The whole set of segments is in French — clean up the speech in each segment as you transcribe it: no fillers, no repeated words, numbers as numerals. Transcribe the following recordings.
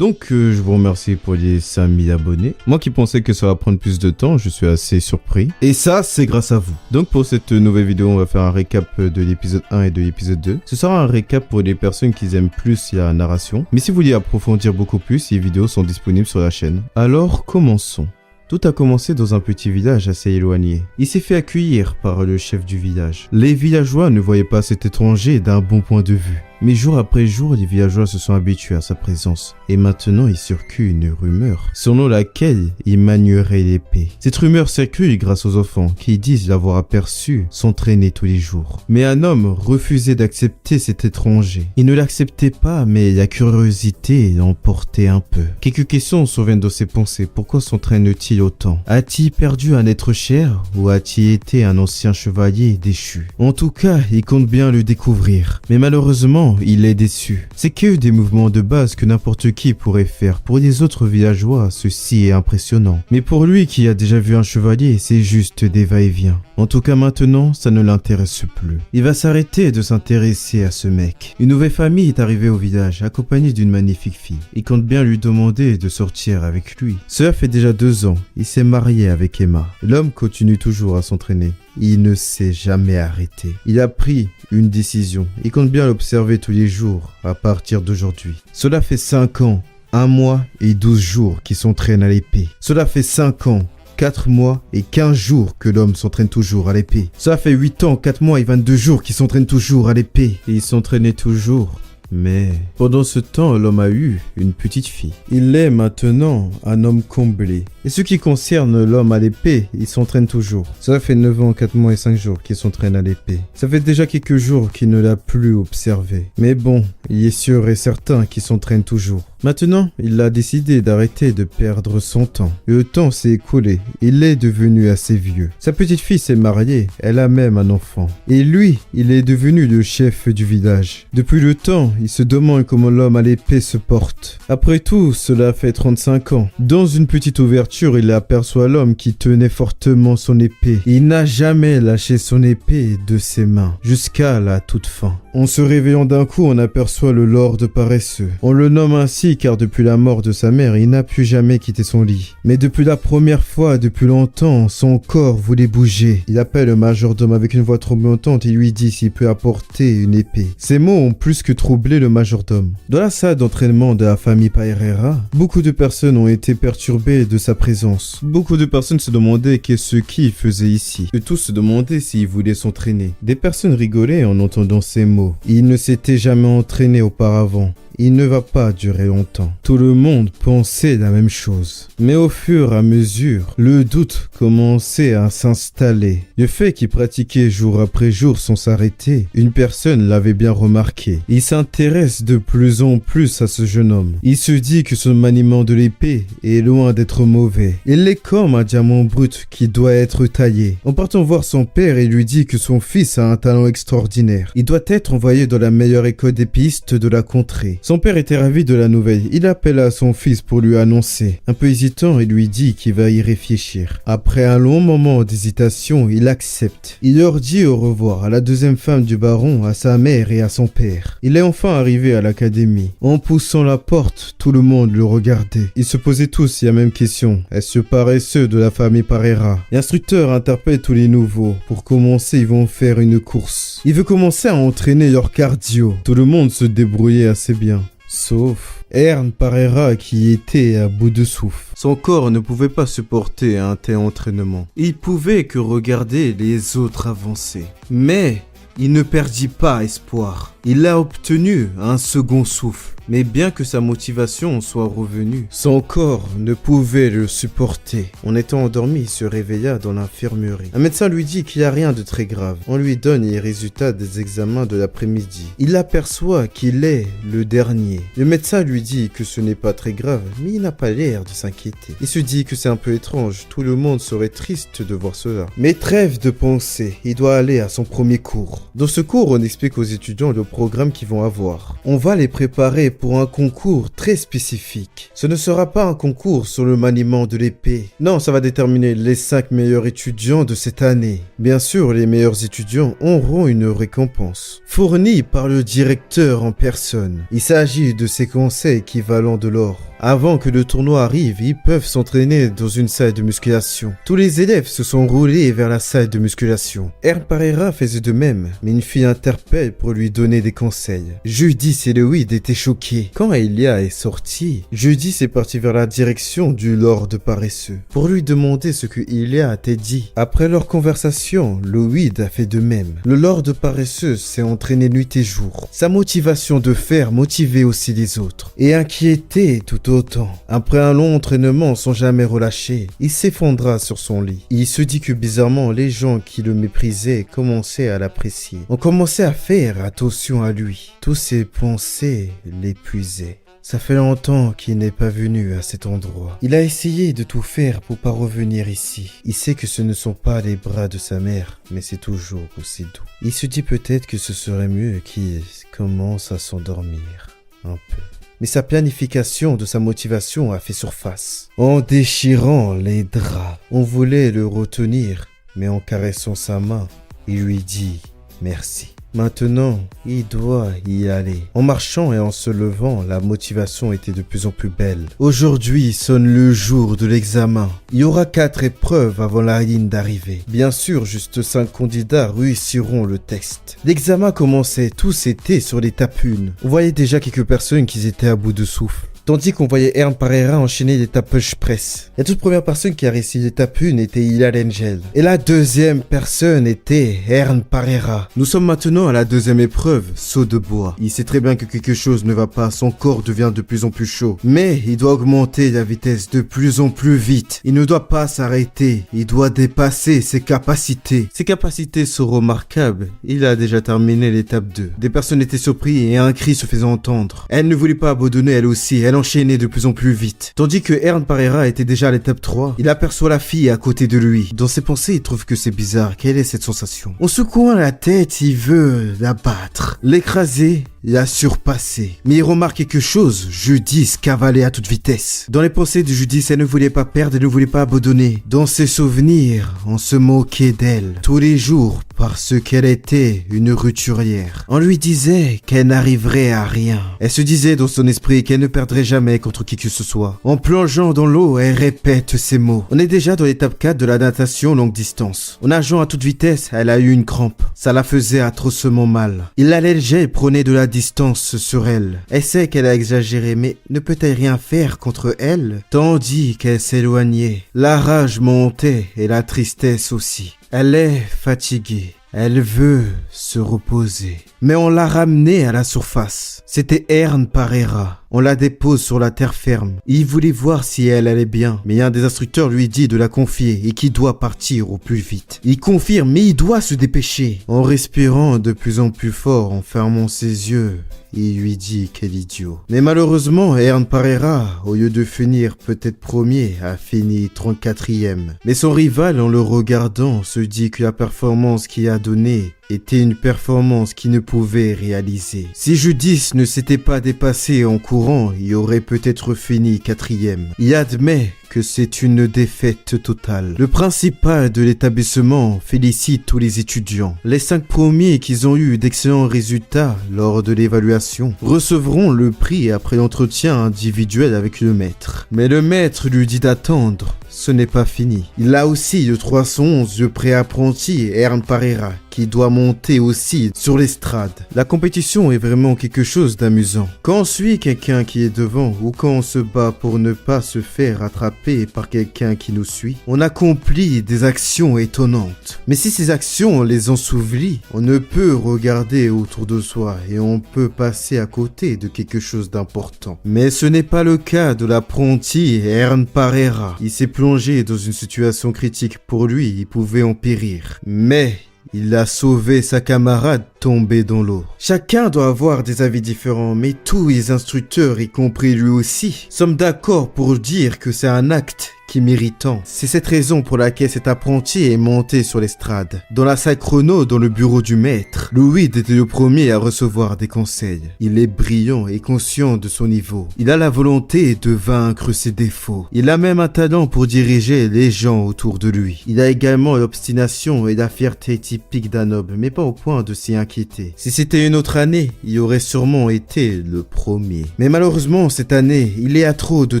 Je vous remercie pour les 5000 abonnés. Moi qui pensais que ça va prendre plus de temps, je suis assez surpris. Et ça, c'est grâce à vous. Donc pour cette nouvelle vidéo, on va faire un récap de l'épisode 1 et de l'épisode 2. Ce sera un récap pour les personnes qui aiment plus la narration. Mais si vous voulez approfondir beaucoup plus, les vidéos sont disponibles sur la chaîne. Alors, commençons. Tout a commencé dans un petit village assez éloigné. Il s'est fait accueillir par le chef du village. Les villageois ne voyaient pas cet étranger d'un bon point de vue. Mais jour après jour, les villageois se sont habitués à sa présence. Et maintenant, il circule une rumeur, selon laquelle il manierait l'épée. Cette rumeur circule grâce aux enfants, qui disent l'avoir aperçu s'entraîner tous les jours. Mais un homme refusait d'accepter cet étranger. Il ne l'acceptait pas, mais la curiosité l'emportait un peu. Quelques questions surviennent dans ses pensées. Pourquoi s'entraîne-t-il autant? A-t-il perdu un être cher, ou a-t-il été un ancien chevalier déchu? En tout cas, il compte bien le découvrir. Mais malheureusement, il est déçu. C'est que des mouvements de base que n'importe qui pourrait faire. Pour les autres villageois, ceci est impressionnant. Mais pour lui qui a déjà vu un chevalier, c'est juste des va-et-vient. En tout cas maintenant, ça ne l'intéresse plus. Il va s'arrêter de s'intéresser à ce mec. Une nouvelle famille est arrivée au village, accompagnée d'une magnifique fille. Il compte bien lui demander de sortir avec lui. Cela fait déjà 2 ans. Il s'est marié avec Emma. L'homme continue toujours à s'entraîner. Il ne s'est jamais arrêté. Il a pris une décision. Il compte bien l'observer tous les jours à partir d'aujourd'hui. Cela fait 5 ans, 1 mois et 12 jours qu'il s'entraîne à l'épée. Cela fait 5 ans, 4 mois et 15 jours que l'homme s'entraîne toujours à l'épée. Cela fait 8 ans, 4 mois et 22 jours qu'il s'entraîne toujours à l'épée. Et il s'entraînait toujours. Mais pendant ce temps, l'homme a eu une petite fille. Il est maintenant un homme comblé. Et ce qui concerne l'homme à l'épée, il s'entraîne toujours. Ça fait 9 ans, 4 mois et 5 jours qu'il s'entraîne à l'épée. Ça fait déjà quelques jours qu'il ne l'a plus observé. Mais bon, il est sûr et certain qu'il s'entraîne toujours. Maintenant, il a décidé d'arrêter de perdre son temps. Le temps s'est écoulé. Il est devenu assez vieux. Sa petite fille s'est mariée. Elle a même un enfant. Et lui, il est devenu le chef du village. Depuis le temps, il se demande comment l'homme à l'épée se porte. Après tout, cela fait 35 ans. Dans une petite ouverture, il aperçoit l'homme qui tenait fortement son épée. Il n'a jamais lâché son épée de ses mains, jusqu'à la toute fin. En se réveillant d'un coup, on aperçoit le lord paresseux. On le nomme ainsi car depuis la mort de sa mère, il n'a plus jamais quitté son lit. Mais depuis la première fois, depuis longtemps, son corps voulait bouger. Il appelle le majordome avec une voix tremblotante et lui dit s'il peut apporter une épée. Ces mots ont plus que troublé le majordome. Dans la salle d'entraînement de la famille Paerera, beaucoup de personnes ont été perturbées de sa présence. Beaucoup de personnes se demandaient qu'est-ce qu'il faisait ici. Et tous se demandaient s'il voulait s'entraîner. Des personnes rigolaient en entendant ces mots. Il ne s'était jamais entraîné auparavant. Il ne va pas durer longtemps. Tout le monde pensait la même chose. Mais au fur et à mesure, le doute commençait à s'installer. Le fait qu'il pratiquait jour après jour sans s'arrêter, une personne l'avait bien remarqué. Il s'intéresse de plus en plus à ce jeune homme. Il se dit que son maniement de l'épée est loin d'être mauvais. Il est comme un diamant brut qui doit être taillé. En partant voir son père, il lui dit que son fils a un talent extraordinaire. Il doit être envoyé dans la meilleure école d'épéistes de la contrée. Son père était ravi de la nouvelle. Il appela son fils pour lui annoncer. Un peu hésitant, il lui dit qu'il va y réfléchir. Après un long moment d'hésitation, il accepte. Il leur dit au revoir à la deuxième femme du baron, à sa mère et à son père. Il est enfin arrivé à l'académie. En poussant la porte, tout le monde le regardait. Ils se posaient tous la même question. Est-ce paresseux de la famille Paerera? L'instructeur interpelle tous les nouveaux. Pour commencer, ils vont faire une course. Il veut commencer à entraîner leur cardio. Tout le monde se débrouillait assez bien. Sauf Ern Paerera qui était à bout de souffle. Son corps ne pouvait pas supporter un tel entraînement. Il pouvait que regarder les autres avancer. Mais il ne perdit pas espoir. Il a obtenu un second souffle. Mais bien que sa motivation soit revenue, son corps ne pouvait le supporter. En étant endormi, il se réveilla dans l'infirmerie. Un médecin lui dit qu'il n'y a rien de très grave. On lui donne les résultats des examens de l'après-midi. Il aperçoit qu'il est le dernier. Le médecin lui dit que ce n'est pas très grave, mais il n'a pas l'air de s'inquiéter. Il se dit que c'est un peu étrange. Tout le monde serait triste de voir cela. Mais trêve de penser, il doit aller à son premier cours. Dans ce cours, on explique aux étudiants le programme qu'ils vont avoir. On va les préparer pour un concours très spécifique. Ce ne sera pas un concours sur le maniement de l'épée. Non, ça va déterminer les 5 meilleurs étudiants de cette année. Bien sûr, les meilleurs étudiants auront une récompense, fournie par le directeur en personne. Il s'agit de séquences équivalents de l'or. Avant que le tournoi arrive, ils peuvent s'entraîner dans une salle de musculation. Tous les élèves se sont roulés vers la salle de musculation. Ern Parera faisait de même, mais une fille interpelle pour lui donner des conseils. Judith et Loïd étaient choqués. Quand Elia est sortie, Judith est partie vers la direction du Lord paresseux pour lui demander ce que Elia a dit. Après leur conversation, Loïd a fait de même. Le Lord paresseux s'est entraîné nuit et jour. Sa motivation de fer motivait aussi les autres et inquiétait tout autant. Après un long entraînement sans jamais relâcher, il s'effondra sur son lit. Il se dit que bizarrement, les gens qui le méprisaient commençaient à l'apprécier. On commençait à faire attention à lui. Tous ses pensées l'épuisaient. Ça fait longtemps qu'il n'est pas venu à cet endroit. Il a essayé de tout faire pour pas revenir ici. Il sait que ce ne sont pas les bras de sa mère, mais c'est toujours aussi doux. Il se dit peut-être que ce serait mieux qu'il commence à s'endormir un peu. Mais sa planification de sa motivation a fait surface. En déchirant les draps, on voulait le retenir, mais en caressant sa main, il lui dit merci. Maintenant, il doit y aller. En marchant et en se levant, la motivation était de plus en plus belle. Aujourd'hui sonne le jour de l'examen. Il y aura 4 épreuves avant la ligne d'arrivée. Bien sûr, juste 5 candidats réussiront le test. L'examen commençait, tous étaient sur l'étape 1. On voyait déjà quelques personnes qui étaient à bout de souffle. Tandis qu'on voyait Ern Parera enchaîner l'étape push press. La toute première personne qui a réussi l'étape 1 était Hilal Angel. Et la deuxième personne était Ern Parera. Nous sommes maintenant à la deuxième épreuve, saut de bois. Il sait très bien que quelque chose ne va pas, son corps devient de plus en plus chaud. Mais il doit augmenter la vitesse de plus en plus vite. Il ne doit pas s'arrêter, il doit dépasser ses capacités. Ses capacités sont remarquables. Il a déjà terminé l'étape 2. Des personnes étaient surprises et un cri se faisait entendre. Elle ne voulait pas abandonner elle aussi. Elle enchaînait de plus en plus vite. Tandis que Ern Parera était déjà à l'étape 3, il aperçoit la fille à côté de lui. Dans ses pensées, il trouve que c'est bizarre. Quelle est cette sensation? En secouant la tête, il veut la battre, l'écraser, la surpasser. Mais il remarque quelque chose, Judith cavalait à toute vitesse. Dans les pensées de Judith, elle ne voulait pas perdre, elle ne voulait pas abandonner. Dans ses souvenirs, on se moquait d'elle tous les jours parce qu'elle était une ruturière. On lui disait qu'elle n'arriverait à rien. Elle se disait dans son esprit qu'elle ne perdrait jamais contre qui que ce soit. En plongeant dans l'eau, elle répète ces mots. On est déjà dans l'étape 4 de la natation longue distance. En nageant à toute vitesse, elle a eu une crampe. Ça la faisait atrocement mal. Il l'allégeait et prenait de la distance sur elle. Elle sait qu'elle a exagéré, mais ne peut-elle rien faire contre elle? Tandis qu'elle s'éloignait, la rage montait et la tristesse aussi. Elle est fatiguée. Elle veut se reposer. Mais on l'a ramenée à la surface. C'était Ern Parera. On la dépose sur la terre ferme. Il voulait voir si elle allait bien. Mais un des instructeurs lui dit de la confier et qu'il doit partir au plus vite. Il confirme, mais il doit se dépêcher. En respirant de plus en plus fort, en fermant ses yeux, il lui dit quel idiot. Mais malheureusement, Ern Parera, au lieu de finir peut-être premier, a fini 34e. Mais son rival, en le regardant, se dit que la performance qu'il a donnée était une performance qu'il ne pouvait réaliser. Si Judith ne s'était pas dépassée en courant, il aurait peut-être fini 4e. Il admet que c'est une défaite totale. Le principal de l'établissement félicite tous les étudiants. Les 5 premiers qui ont eu d'excellents résultats lors de l'évaluation recevront le prix après l'entretien individuel avec le maître. Mais le maître lui dit d'attendre. Ce n'est pas fini. Il a aussi le 311, le pré-apprenti Ern Parera, qui doit monter aussi sur l'estrade. La compétition est vraiment quelque chose d'amusant. Quand on suit quelqu'un qui est devant ou quand on se bat pour ne pas se faire attraper par quelqu'un qui nous suit, on accomplit des actions étonnantes. Mais si ces actions on les ensevelit, on ne peut regarder autour de soi et on peut passer à côté de quelque chose d'important. Mais ce n'est pas le cas de l'apprenti Ern Parera. Il s'est plongé dans une situation critique pour lui, il pouvait en périr. Mais il a sauvé sa camarade tombé dans l'eau. Chacun doit avoir des avis différents, mais tous les instructeurs, y compris lui aussi, sommes d'accord pour dire que c'est un acte qui m'irritant. C'est cette raison pour laquelle cet apprenti est monté sur l'estrade. Dans la salle chrono, dans le bureau du maître, Louis était le premier à recevoir des conseils. Il est brillant et conscient de son niveau. Il a la volonté de vaincre ses défauts. Il a même un talent pour diriger les gens autour de lui. Il a également l'obstination et la fierté typique d'un noble, mais pas au point de s'y inquiéter. Si c'était une autre année, il aurait sûrement été le premier. Mais malheureusement, cette année, il est à trop de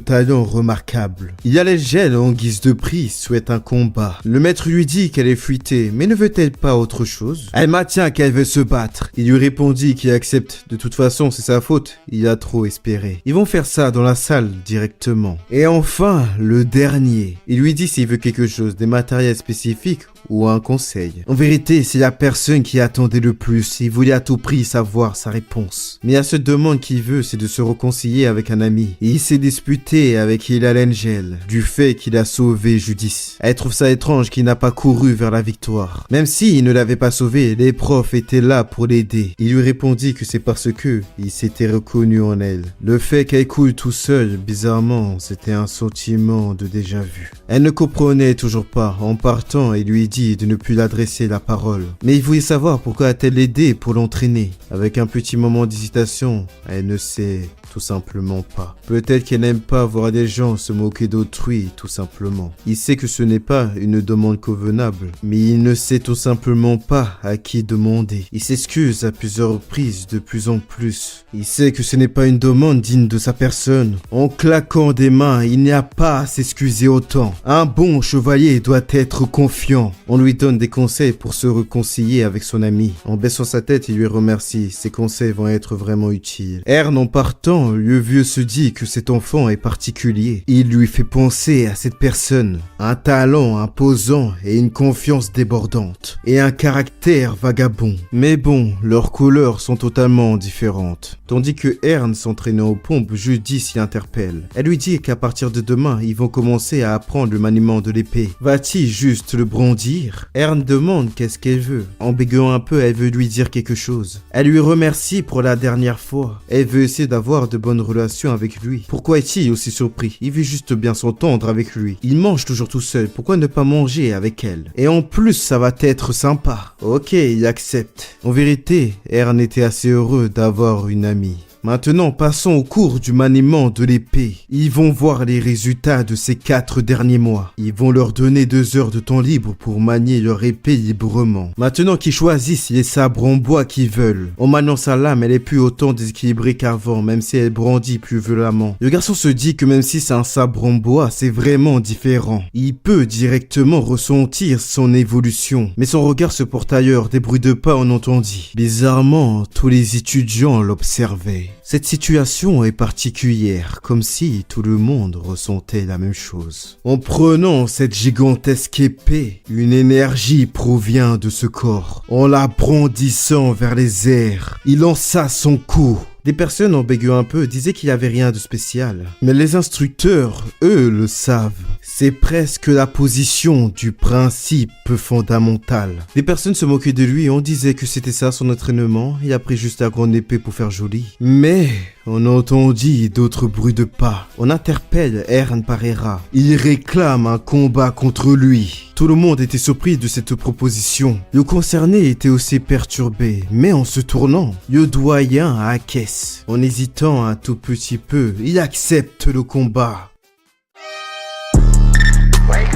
talents remarquables. Il y a les gels en guise de prix, souhaite un combat. Le maître lui dit qu'elle est fuitée, mais ne veut-elle pas autre chose? Elle maintient qu'elle veut se battre. Il lui répondit qu'il accepte. De toute façon, c'est sa faute. Il a trop espéré. Ils vont faire ça dans la salle directement. Et enfin, le dernier. Il lui dit s'il veut quelque chose, des matériels spécifiques ou un conseil. En vérité, c'est la personne qui attendait le plus. Il voulait à tout prix savoir sa réponse. Mais la seule demande qu'il veut, c'est de se réconcilier avec un ami. Et il s'est disputé avec Hilal Angel du fait qu'il a sauvé Judice. Elle trouve ça étrange qu'il n'a pas couru vers la victoire. Même s'il ne l'avait pas sauvé, les profs étaient là pour l'aider. Il lui répondit que c'est parce que il s'était reconnu en elle. Le fait qu'elle coule tout seul, bizarrement, c'était un sentiment de déjà-vu. Elle ne comprenait toujours pas. En partant, il lui dit de ne plus l'adresser la parole. Mais il voulait savoir pourquoi a-t-elle aidé pour l'entraîner. Avec un petit moment d'hésitation, elle ne sait tout simplement pas. Peut-être qu'elle n'aime pas voir des gens se moquer d'autrui, tout simplement. Il sait que ce n'est pas une demande convenable, mais il ne sait tout simplement pas à qui demander. Il s'excuse à plusieurs reprises de plus en plus. Il sait que ce n'est pas une demande digne de sa personne. En claquant des mains, il n'y a pas à s'excuser autant. Un bon chevalier doit être confiant. On lui donne des conseils pour se réconcilier avec son ami. En baissant sa tête, il lui remercie. Ses conseils vont être vraiment utiles. Ern, en partant, le vieux se dit que cet enfant est particulier. Il lui fait penser à cette personne. Un talent imposant et une confiance débordante. Et un caractère vagabond. Mais bon, leurs couleurs sont totalement différentes. Tandis que Ern, s'entraînant aux pompes, Judy s'y interpelle. Elle lui dit qu'à partir de demain, ils vont commencer à apprendre le maniement de l'épée. Va-t-il juste le brandir? Ern demande qu'est-ce qu'elle veut. En bégayant un peu, elle veut lui dire quelque chose. Elle lui remercie pour la dernière fois. Elle veut essayer d'avoir de bonnes relations avec lui. Pourquoi est-il aussi surpris? Il veut juste bien s'entendre avec lui. Il mange toujours tout seul. Pourquoi ne pas manger avec elle? Et en plus, ça va être sympa. Ok, il accepte. En vérité, Ern était assez heureux d'avoir une amie. Maintenant, passons au cours du maniement de l'épée. Ils vont voir les résultats de ces 4 derniers mois. Ils vont leur donner 2 heures de temps libre pour manier leur épée librement. Maintenant qu'ils choisissent les sabres en bois qu'ils veulent. En maniant sa lame, elle est plus autant déséquilibrée qu'avant, même si elle brandit plus violemment. Le garçon se dit que même si c'est un sabre en bois, c'est vraiment différent. Il peut directement ressentir son évolution. Mais son regard se porte ailleurs, des bruits de pas on entendit. Bizarrement, tous les étudiants l'observaient. Cette situation est particulière, comme si tout le monde ressentait la même chose. En prenant cette gigantesque épée, une énergie provient de ce corps. En la brandissant vers les airs, il lança son coup. Des personnes, en bégayant un peu, disaient qu'il n'y avait rien de spécial. Mais les instructeurs, eux, le savent. C'est presque la position du principe fondamental. Des personnes se moquaient de lui et on disait que c'était ça son entraînement. Il a pris juste la grande épée pour faire joli. Mais on entendit d'autres bruits de pas. On interpelle Ern Parera. Il réclame un combat contre lui. Tout le monde était surpris de cette proposition. Le concerné était aussi perturbé, mais en se tournant, le doyen acquiesce. En hésitant un tout petit peu, il accepte le combat.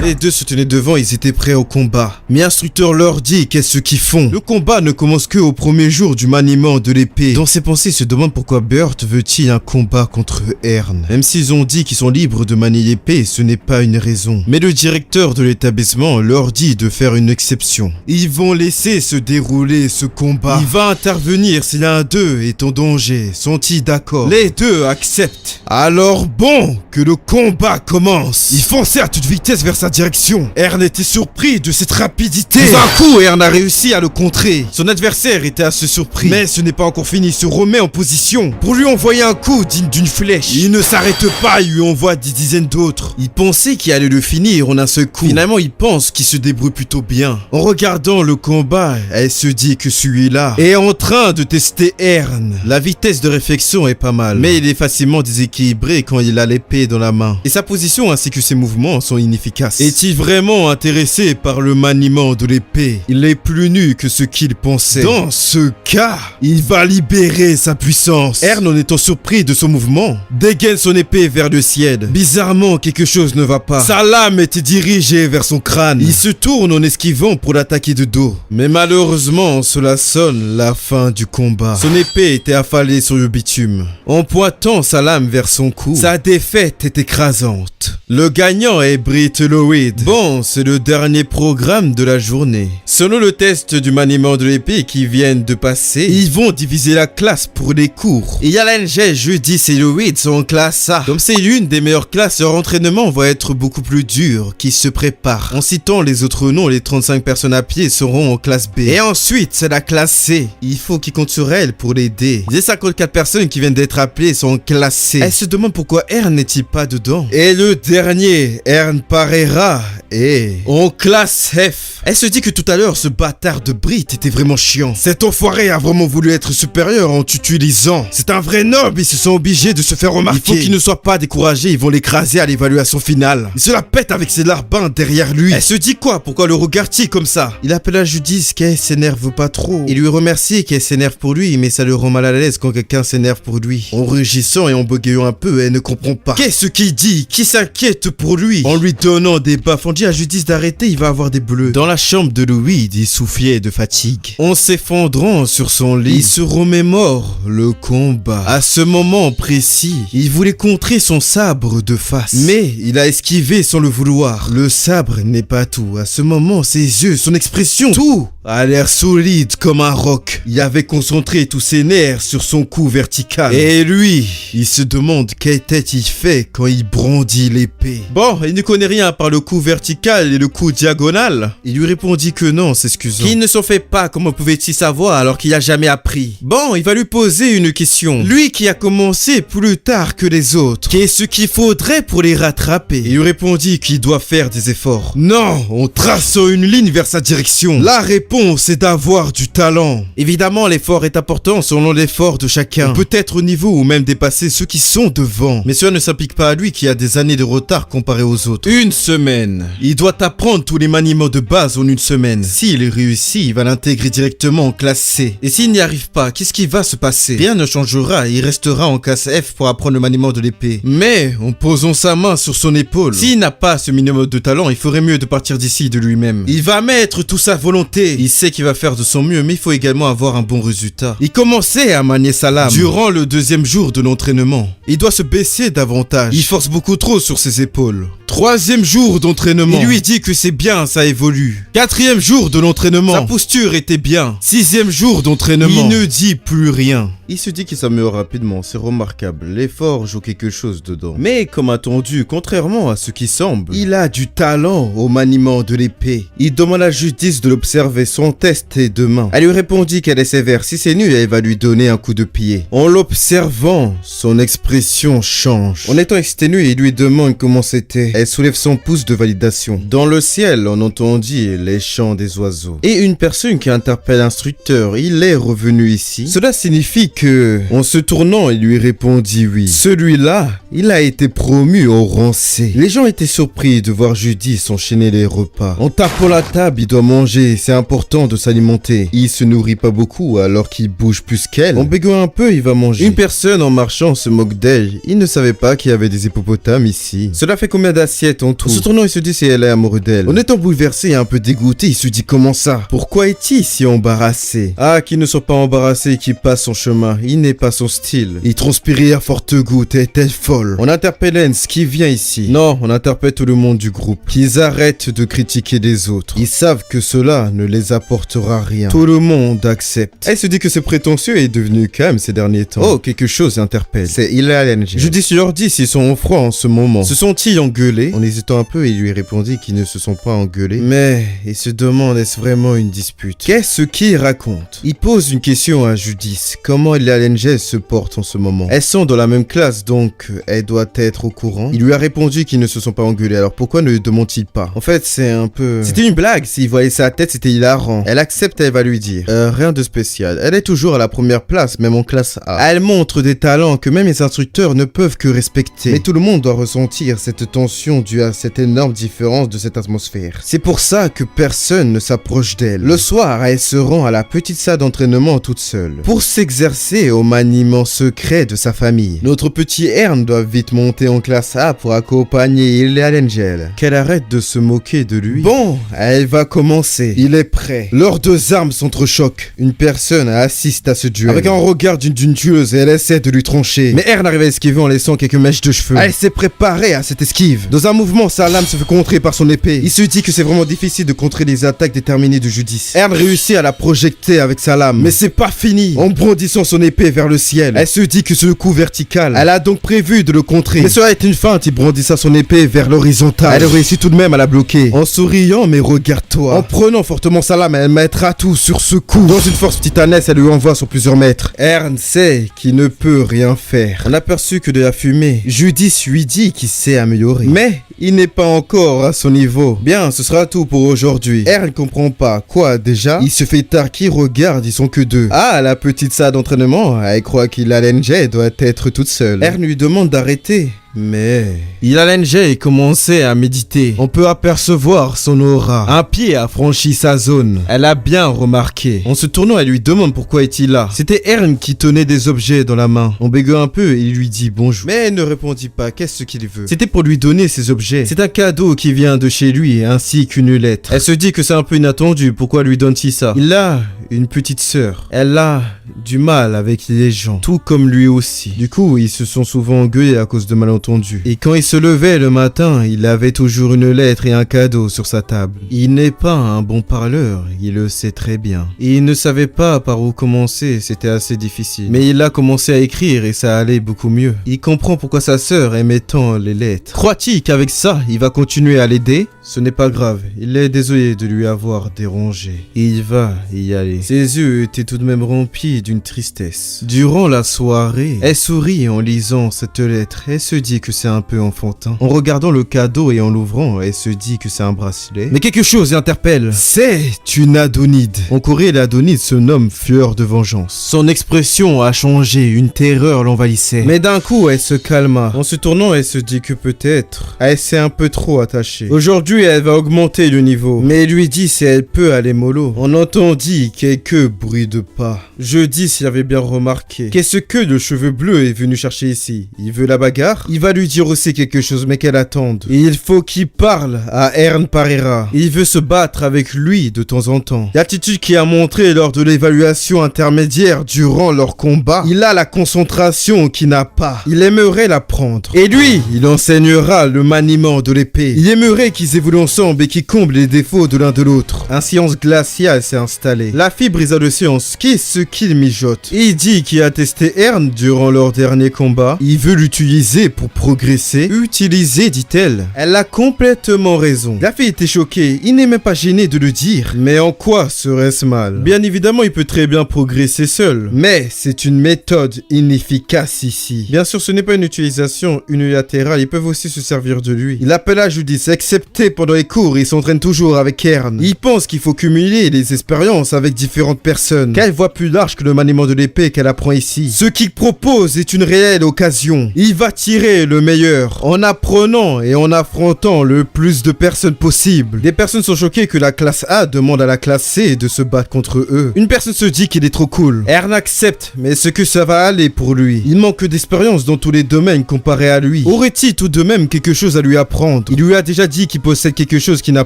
Les deux se tenaient devant, ils étaient prêts au combat. Mais l'instructeur leur dit qu'est-ce qu'ils font. Le combat ne commence que au premier jour du maniement de l'épée. Dans ses pensées, il se demande pourquoi Bert veut-il un combat contre Ern. Même s'ils ont dit qu'ils sont libres de manier l'épée, ce n'est pas une raison. Mais le directeur de l'établissement leur dit de faire une exception. Ils vont laisser se dérouler ce combat. Il va intervenir si l'un d'eux est en danger. Sont-ils d'accord? Les deux acceptent. Alors bon, que le combat commence. Ils fonçaient à toute vitesse vers sa sa direction. Ern était surpris de cette rapidité. Tout d'un coup, Ern a réussi à le contrer. Son adversaire était assez surpris. Mais ce n'est pas encore fini, il se remet en position pour lui envoyer un coup digne d'une flèche. Il ne s'arrête pas, il lui envoie des dizaines d'autres. Il pensait qu'il allait le finir en un seul coup. Finalement, il pense qu'il se débrouille plutôt bien. En regardant le combat, elle se dit que celui-là est en train de tester Ern. La vitesse de réflexion est pas mal, mais il est facilement déséquilibré quand il a l'épée dans la main. Et sa position ainsi que ses mouvements sont inefficaces. Est-il vraiment intéressé par le maniement de l'épée? Il est plus nu que ce qu'il pensait. Dans ce cas, il va libérer sa puissance. Ern, en étant surpris de son mouvement, dégaine son épée vers le ciel. Bizarrement, quelque chose ne va pas. Sa lame était dirigée vers son crâne. Il se tourne en esquivant pour l'attaquer de dos. Mais malheureusement, cela sonne la fin du combat. Son épée était affalée sur le bitume. En pointant sa lame vers son cou, sa défaite est écrasante. Le gagnant est Britt Loweed. Bon, c'est le dernier programme de la journée. Selon le test du maniement de l'épée qui viennent de passer, ils vont diviser la classe pour les cours. Et Yalenge, Judith et Loweed sont en classe A. Comme c'est l'une des meilleures classes, leur entraînement va être beaucoup plus dur, qu'ils se préparent. En citant les autres noms, les 35 personnes à pied seront en classe B. Et ensuite, c'est la classe C. Il faut qu'ils comptent sur elle pour l'aider. Les 54 personnes qui viennent d'être appelées sont en classe C. Elle se demande pourquoi Ern n'est-il pas dedans. Et le dernier, Ern Pereira, est en classe F. Elle se dit que tout à l'heure, ce bâtard de Britt était vraiment chiant. Cet enfoiré a vraiment voulu être supérieur en t'utilisant. C'est un vrai noble, ils se sont obligés de se faire remarquer. Il faut qu'ils ne soient pas découragés, ils vont l'écraser à l'évaluation finale. Il se la pète avec ses larbins derrière lui. Elle se dit quoi? Pourquoi le regarde-t-il comme ça? Il appelle à Judith qu'elle s'énerve pas trop. Il lui remercie qu'elle s'énerve pour lui, mais ça le rend mal à l'aise quand quelqu'un s'énerve pour lui. En rugissant et en bégayant un peu, elle ne comprend pas. Qu'est-ce qu'il dit? Qui s'inquiète pour lui? En lui donnant des baffes, on dit à Judith d'arrêter, il va avoir des bleus. Dans la chambre de Loweed, il soufflait de fatigue. En s'effondrant sur son lit, il se remémore le combat. À ce moment précis, il voulait contrer son sabre de face, mais il a esquivé sans le vouloir. Le sabre n'est pas tout. À ce moment, ses yeux, son expression, tout a l'air solide comme un roc. Il avait concentré tous ses nerfs sur son cou vertical. Et lui, il se demande quelle tête il fait quand il brandit l'épée. Bon, il ne connaît rien par le coup vertical et le coup diagonal. Il lui répondit que non, s'excusant. Qu'il ne s'en fait pas, comment pouvait-il savoir alors qu'il a jamais appris? Bon, il va lui poser une question. Lui qui a commencé plus tard que les autres, qu'est-ce qu'il faudrait pour les rattraper? Il lui répondit qu'il doit faire des efforts. Non, en traçant une ligne vers sa direction. La réponse est d'avoir du talent. Évidemment, l'effort est important selon l'effort de chacun. On peut être au niveau ou même dépasser ceux qui sont devant. Mais cela ne s'applique pas à lui qui a des années de retard comparé aux autres. Une semaine. Il doit apprendre tous les maniements de base en une semaine. S'il réussit, il va l'intégrer directement en classe C. Et s'il n'y arrive pas, qu'est-ce qui va se passer? Rien ne changera, il restera en classe F pour apprendre le maniement de l'épée. Mais, en posant sa main sur son épaule, s'il n'a pas ce minimum de talent, il ferait mieux de partir d'ici de lui-même. Il va mettre toute sa volonté. Il sait qu'il va faire de son mieux, mais il faut également avoir un bon résultat. Il commençait à manier sa lame durant le deuxième jour de l'entraînement. Il doit se baisser davantage. Il force beaucoup trop sur ses épaules. Troisième jour d'entraînement. Il lui dit que c'est bien, ça évolue. Quatrième jour de l'entraînement. Sa posture était bien. Sixième jour d'entraînement. Il ne dit plus rien. Il se dit qu'il s'améliore rapidement, c'est remarquable. L'effort joue quelque chose dedans. Mais comme attendu, contrairement à ce qui semble, il a du talent au maniement de l'épée. Il demande à Judith de l'observer, son test est demain. Elle lui répondit qu'elle est sévère. Si c'est nul, elle va lui donner un coup de pied. En l'observant, son expression change. En étant exténué, il lui demande comment c'était. Elle soulève son pouce de validation. Dans le ciel, on entendit les chants des oiseaux. Et une personne qui interpelle l'instructeur, il est revenu ici. Cela signifie que, en se tournant, il lui répondit oui. Celui-là, il a été promu au rang C. Les gens étaient surpris de voir Judith s'enchaîner les repas. En tapant la table, il doit manger, c'est important de s'alimenter. Il se nourrit pas beaucoup alors qu'il bouge plus qu'elle. En bégayant un peu, il va manger. Une personne en marchant se moque d'elle. Il ne savait pas qu'il y avait des hippopotames ici. Cela fait combien d'assiettes en tout? En se tournant, il se dit si elle est amoureuse d'elle. En étant bouleversé et un peu dégoûté, il se dit comment ça? Pourquoi est-il si embarrassé? Ah, qu'il ne soit pas embarrassé et qu'il passe son chemin. Il n'est pas son style. Il transpirait à forte goutte et était folle. On interpelle Lens qui vient ici. Non, on interpelle tout le monde du groupe. Qu'ils arrêtent de critiquer les autres. Ils savent que cela ne les apportera rien. Tout le monde accepte. Elle se dit que ce prétentieux est devenu calme ces derniers temps. Oh, quelque chose interpelle. C'est Yalenge. Judith leur dit s'ils sont en froid en ce moment. Se sont-ils engueulés? engueulés. En hésitant un peu, il lui répondit qu'ils ne se sont pas engueulés. Mais il se demande, est-ce vraiment une dispute? Qu'est-ce qu'il raconte? Il pose une question à Judith. Comment les Alengel se portent en ce moment? Elles sont dans la même classe, donc elle doit être au courant. Il lui a répondu qu'ils ne se sont pas engueulés, alors pourquoi ne le demande-t-il pas? En fait, c'est un peu... C'était une blague, s'il voyait sa tête, c'était hilarant. Elle accepte, elle va lui dire. Rien de spécial. Elle est toujours à la première place, même en classe A. Elle montre des talents que même les instructeurs ne peuvent que respecter. Mais tout le monde doit ressentir cette tension due à cette énorme différence de cette atmosphère. C'est pour ça que personne ne s'approche d'elle. Le soir, elle se rend à la petite salle d'entraînement toute seule, pour s'exercer au maniement secret de sa famille. Notre petit Ern doit vite monter en classe A pour accompagner les Alengel. Qu'elle arrête de se moquer de lui. Bon, elle va commencer. Il est prêt. Leurs deux armes s'entrechoquent. Une personne assiste à ce duel. Avec un regard d'une tueuse, elle essaie de lui trancher. Mais Ern arrive à esquiver en laissant quelques mèches de cheveux. Elle s'est préparée à cette esquive. Dans un mouvement, sa lame se fait contrer par son épée. Il se dit que c'est vraiment difficile de contrer les attaques déterminées de Judith. Ern réussit à la projeter avec sa lame. Mais c'est pas fini. En brandissant son épée vers le ciel, elle se dit que c'est le coup vertical. Elle a donc prévu de le contrer. Mais cela est une feinte. Il brandissa son épée vers l'horizontale. Elle réussit tout de même à la bloquer. En souriant, mais regarde-toi. En prenant fortement sa lame, elle mettra tout sur ce coup. Dans une force titanesque, elle lui envoie sur plusieurs mètres. Ern sait qu'il ne peut rien faire. On aperçut que de la fumée. Judith lui dit qu'il s'est amélioré. Mais il n'est pas encore à son niveau. Bien, ce sera tout pour aujourd'hui. Ern ne comprend pas. Quoi, déjà? Il se fait tard, qui regarde, ils sont que deux. Ah, la petite salle d'entraînement. Elle croit qu'il a l'NG, doit être toute seule. Ern lui demande d'arrêter. Mais il a l'NG et commençait à méditer. On peut apercevoir son aura. Un pied a franchi sa zone. Elle a bien remarqué. En se tournant, elle lui demande pourquoi est-il là. C'était Ern qui tenait des objets dans la main. On bégaye un peu et il lui dit bonjour. Mais elle ne répondit pas. Qu'est-ce qu'il veut? C'était pour lui donner ses objets. C'est un cadeau qui vient de chez lui ainsi qu'une lettre. Elle se dit que c'est un peu inattendu. Pourquoi lui donne-t-il ça? Il a une petite sœur. Elle a du mal avec les gens, tout comme lui aussi. Du coup, ils se sont souvent engueulés à cause de malentendus. Et quand il se levait le matin, il avait toujours une lettre et un cadeau sur sa table. Il n'est pas un bon parleur, il le sait très bien. Et il ne savait pas par où commencer, c'était assez difficile. Mais il a commencé à écrire et ça allait beaucoup mieux. Il comprend pourquoi sa sœur aimait tant les lettres. Croit-il qu'avec ça, il va continuer à l'aider? Ce n'est pas grave, il est désolé de lui avoir dérangé. Et il va y aller. Ses yeux étaient tout de même remplis d'une tristesse. Durant la soirée, elle sourit en lisant cette lettre. Elle se dit que c'est un peu enfantin. En regardant le cadeau et en l'ouvrant, elle se dit que c'est un bracelet. Mais quelque chose l'interpelle. C'est une Adonide. En Corée, l'Adonide se nomme Fleur de Vengeance. Son expression a changé, une terreur l'envahissait. Mais d'un coup, elle se calma. En se tournant, elle se dit que peut-être elle s'est un peu trop attachée. Aujourd'hui, elle va augmenter le niveau. Mais elle lui dit si elle peut aller mollo. On entendit quelques bruits de pas. Je dis s'il avait bien remarqué. Qu'est-ce que le cheveu bleu est venu chercher ici? Il veut la bagarre? Il va lui dire aussi quelque chose, mais qu'elle attende. Et il faut qu'il parle à Ern Pereira. Il veut se battre avec lui de temps en temps. L'attitude qu'il a montrée lors de l'évaluation intermédiaire durant leur combat, il a la concentration qu'il n'a pas. Il aimerait la prendre. Et lui, il enseignera le maniement de l'épée. Il aimerait qu'ils évoluent ensemble et qu'ils comblent les défauts de l'un de l'autre. Un silence glacial s'est installé. La fille brisa le silence. Qu'est-ce qu'il mijote? Il dit qu'il a testé Ern durant leur dernier combat. Il veut l'utiliser pour progresser. Utiliser, dit-elle. Elle a complètement raison. La fille était choquée. Il n'est même pas gêné de le dire. Mais en quoi serait-ce mal? Bien évidemment, il peut très bien progresser seul. Mais c'est une méthode inefficace ici. Bien sûr, ce n'est pas une utilisation unilatérale. Ils peuvent aussi se servir de lui. Il appela Judith, excepté pendant les cours. Il s'entraîne toujours avec Ern. Il pense qu'il faut cumuler les expériences avec différentes personnes. Qu'elle voit plus large que le maniement de l'épée qu'elle apprend ici. Ce qu'il propose est une réelle occasion. Il va tirer le meilleur en apprenant et en affrontant le plus de personnes possible. Des personnes sont choquées que la classe A demande à la classe C de se battre contre eux. Une personne se dit qu'il est trop cool. Ern accepte, mais est-ce que ça va aller pour lui? Il manque d'expérience dans tous les domaines comparé à lui. Aurait-il tout de même quelque chose à lui apprendre? Il lui a déjà dit qu'il possède quelque chose qu'il n'a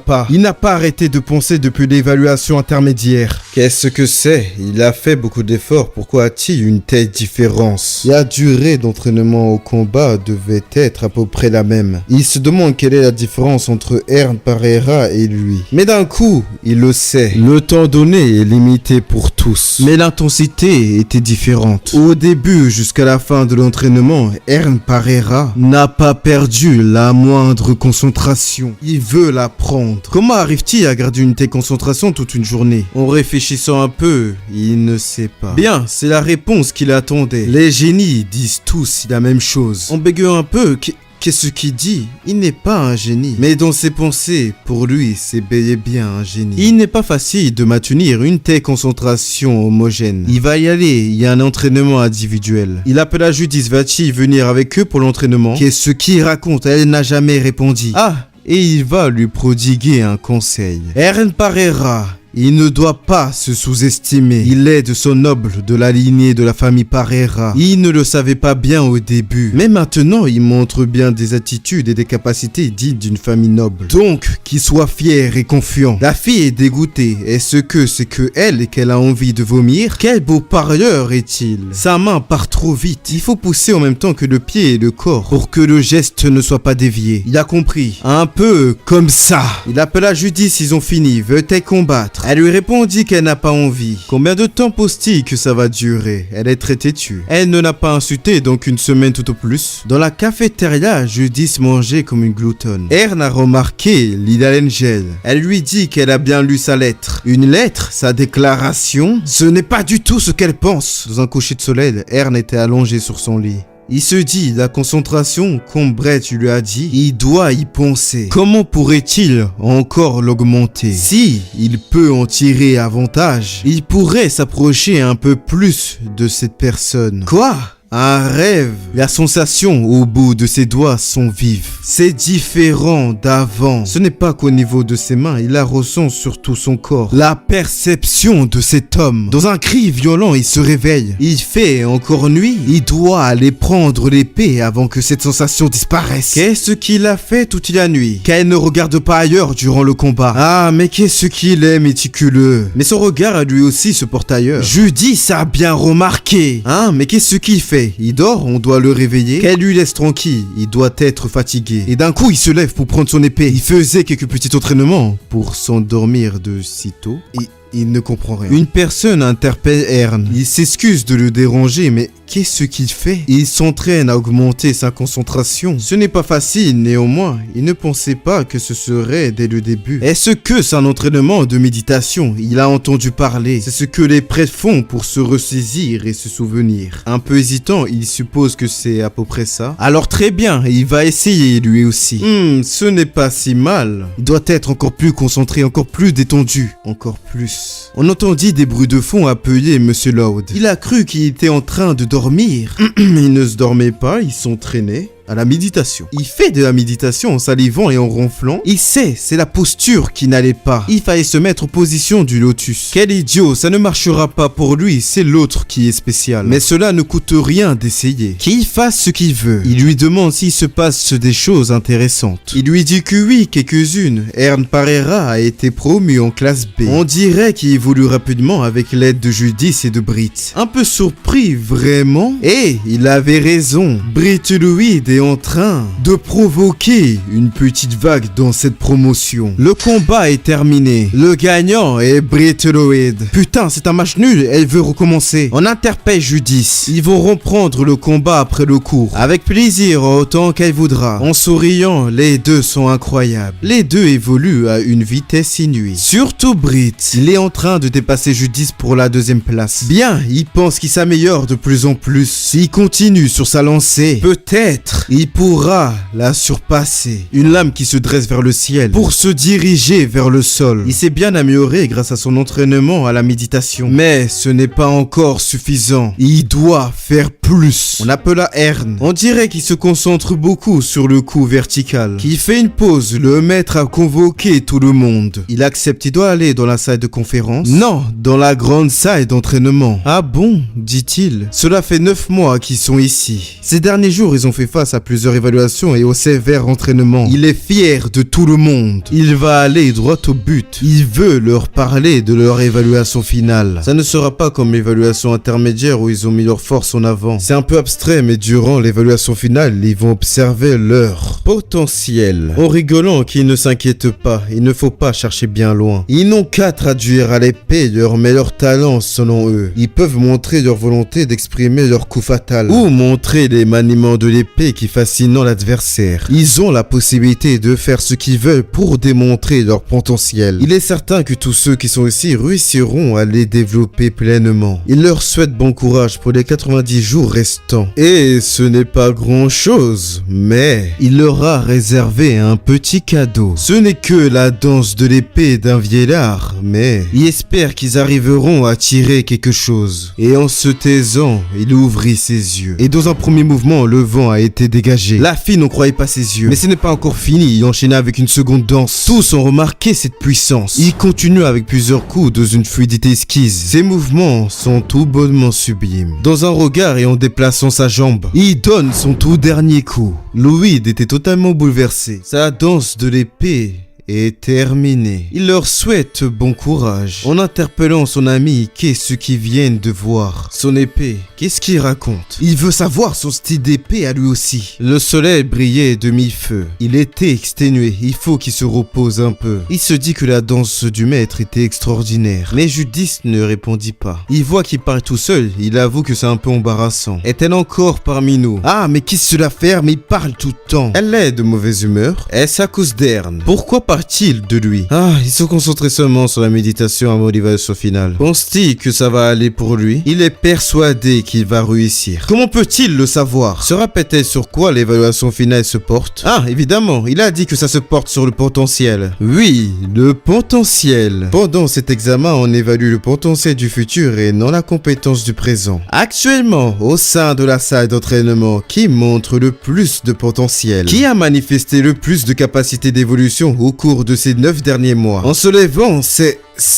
pas. Il n'a pas arrêté de penser depuis l'évaluation intermédiaire. Qu'est-ce Est-ce que c'est? Il a fait beaucoup d'efforts, pourquoi a-t-il une telle différence? La durée d'entraînement au combat devait être à peu près la même. Il se demande quelle est la différence entre Ern Pereira et lui. Mais d'un coup, il le sait. Le temps donné est limité pour tous. Mais l'intensité était différente. Au début jusqu'à la fin de l'entraînement, Ern Pereira n'a pas perdu la moindre concentration. Il veut la prendre. Comment arrive-t-il à garder une telle concentration toute une journée? En réfléchissant un peu, il ne sait pas. Bien, c'est la réponse qu'il attendait. Les génies disent tous la même chose. En bégayant un peu, qu'est-ce qu'il dit? Il n'est pas un génie. Mais dans ses pensées, pour lui, c'est bel et bien un génie. Il n'est pas facile de maintenir une telle concentration homogène. Il va y aller, il y a un entraînement individuel. Il appela Judith, va-t-il venir avec eux pour l'entraînement? Qu'est-ce qu'il raconte? Elle n'a jamais répondu. Ah, et il va lui prodiguer un conseil. Ern Pereira, il ne doit pas se sous-estimer. Il est de son noble, de la lignée de la famille Pereira. Il ne le savait pas bien au début. Mais maintenant, il montre bien des attitudes et des capacités dignes d'une famille noble. Donc, qu'il soit fier et confiant. La fille est dégoûtée. Est-ce que c'est que elle et qu'elle a envie de vomir? Quel beau parieur est-il? Sa main part trop vite. Il faut pousser en même temps que le pied et le corps pour que le geste ne soit pas dévié. Il a compris. Un peu comme ça. Il appela Judith, ils ont fini. Veut-elle combattre? Elle lui répondit qu'elle n'a pas envie. Combien de temps pose-t-il que ça va durer? Elle est très têtue. Elle ne l'a pas insulté, donc une semaine tout au plus. Dans la cafétéria, Judith mangeait comme une gloutonne. Ern a remarqué Lila Angel. Elle lui dit qu'elle a bien lu sa lettre. Une lettre? Sa déclaration? Ce n'est pas du tout ce qu'elle pense. Dans un coucher de soleil, Ern était allongé sur son lit. Il se dit, la concentration, comme Brett lui a dit, il doit y penser. Comment pourrait-il encore l'augmenter? Si il peut en tirer avantage, il pourrait s'approcher un peu plus de cette personne. Quoi? Un rêve. La sensation au bout de ses doigts sont vives. C'est différent d'avant. Ce n'est pas qu'au niveau de ses mains, il la ressent sur tout son corps. La perception de cet homme. Dans un cri violent, il se réveille. Il fait encore nuit. Il doit aller prendre l'épée avant que cette sensation disparaisse. Qu'est-ce qu'il a fait toute la nuit? Qu'elle ne regarde pas ailleurs durant le combat. Ah, mais qu'est-ce qu'il est méticuleux. Mais son regard à lui aussi se porte ailleurs. Judith a bien remarqué. Hein, mais qu'est-ce qu'il fait? Il dort, on doit le réveiller. Qu'elle lui laisse tranquille, il doit être fatigué. Et d'un coup, il se lève pour prendre son épée. Il faisait quelques petits entraînements pour s'endormir de sitôt. Et il ne comprend rien. Une personne interpelle Ern. Il s'excuse de le déranger, mais qu'est-ce qu'il fait? Il s'entraîne à augmenter sa concentration. Ce n'est pas facile, néanmoins. Il ne pensait pas que ce serait dès le début. Est-ce que c'est un entraînement de méditation? Il a entendu parler. C'est ce que les prêtres font pour se ressaisir et se souvenir. Un peu hésitant, il suppose que c'est à peu près ça. Alors très bien, il va essayer lui aussi. Ce n'est pas si mal. Il doit être encore plus concentré, encore plus détendu. Encore plus. On entendit des bruits de fond appeler Monsieur Loud. Il a cru qu'il était en train de dormir. Il ne se dormait pas, il s'entraînait à la méditation. Il fait de la méditation en salivant et en ronflant. Il sait, c'est la posture qui n'allait pas. Il fallait se mettre en position du lotus. Quel idiot, ça ne marchera pas pour lui, c'est l'autre qui est spécial. Mais cela ne coûte rien d'essayer. Qu'il fasse ce qu'il veut. Il lui demande s'il se passe des choses intéressantes. Il lui dit que oui, quelques-unes. Ern Pereira a été promu en classe B. On dirait qu'il évolue rapidement avec l'aide de Judith et de Britt. Un peu surpris, vraiment. Et il avait raison. Britt Louis est en train de provoquer une petite vague dans cette promotion. Le combat est terminé. Le gagnant est Britt Lloyd. Putain, c'est un match nul, elle veut recommencer. On interpelle Judith. Ils vont reprendre le combat après le cours. Avec plaisir, autant qu'elle voudra. En souriant, les deux sont incroyables. Les deux évoluent à une vitesse inouïe. Surtout Britt. Il est en train de dépasser Judith pour la deuxième place. Bien, il pense qu'il s'améliore de plus en plus. S'il continue sur sa lancée, peut-être il pourra la surpasser. Une lame qui se dresse vers le ciel pour se diriger vers le sol. Il s'est bien amélioré grâce à son entraînement à la méditation. Mais ce n'est pas encore suffisant. Il doit faire plus. On appela Ern. On dirait qu'il se concentre beaucoup sur le coup vertical. Qu'il fait une pause. Le maître a convoqué tout le monde. Il accepte. Il doit aller dans la salle de conférence. Non, dans la grande salle d'entraînement. Ah bon, dit-il. Cela fait 9 mois qu'ils sont ici. Ces derniers jours, ils ont fait face à à plusieurs évaluations et au sévère entraînement. Il est fier de tout le monde. Il va aller droit au but. Il veut leur parler de leur évaluation finale. Ça ne sera pas comme l'évaluation intermédiaire où ils ont mis leur force en avant. C'est un peu abstrait, mais durant l'évaluation finale, ils vont observer leur potentiel. En rigolant qu'ils ne s'inquiètent pas, il ne faut pas chercher bien loin. Ils n'ont qu'à traduire à l'épée leur meilleur talent selon eux. Ils peuvent montrer leur volonté d'exprimer leur coup fatal ou montrer les maniements de l'épée qui fascinent l'adversaire. Ils ont la possibilité de faire ce qu'ils veulent pour démontrer leur potentiel. Il est certain que tous ceux qui sont ici réussiront à les développer pleinement. Il leur souhaite bon courage pour les 90 jours restants. Et ce n'est pas grand chose, mais il leur a réservé un petit cadeau. Ce n'est que la danse de l'épée d'un vieillard, mais il espère qu'ils arriveront à tirer quelque chose. Et en se taisant, il ouvrit ses yeux. Et dans un premier mouvement, le vent a été dégagé. La fille n'en croyait pas ses yeux. Mais ce n'est pas encore fini, il enchaîna avec une seconde danse. Tous ont remarqué cette puissance. Il continue avec plusieurs coups dans une fluidité esquisse. Ses mouvements sont tout bonnement sublimes. Dans un regard et en déplaçant sa jambe, il donne son tout dernier coup. Louis était totalement bouleversé. Sa danse de l'épée est terminé. Il leur souhaite bon courage en interpellant son ami qu'est-ce qu'ils viennent de voir. Son épée, qu'est-ce qu'il raconte? Il veut savoir son style d'épée à lui aussi. Le soleil brillait demi-feu. Il était exténué, il faut qu'il se repose un peu. Il se dit que la danse du maître était extraordinaire. Mais Judith ne répondit pas. Il voit qu'il parle tout seul, il avoue que c'est un peu embarrassant. Est-elle encore parmi nous? Ah, mais qu'est-ce que cela fait? Mais il parle tout le temps. Elle est de mauvaise humeur. Est-ce à cause d'Ern? Pourquoi parle-t-il de lui? Ah, il se concentrait seulement sur la méditation avant l'évaluation finale. Pense-t-il que ça va aller pour lui? Il est persuadé qu'il va réussir. Comment peut-il le savoir? Se rappelle-t-elle sur quoi l'évaluation finale se porte? Ah, évidemment, il a dit que ça se porte sur le potentiel. Oui, le potentiel. Pendant cet examen, on évalue le potentiel du futur et non la compétence du présent. Actuellement, au sein de la salle d'entraînement, qui montre le plus de potentiel? Qui a manifesté le plus de capacité d'évolution au cours de ces 9 derniers mois? En se levant,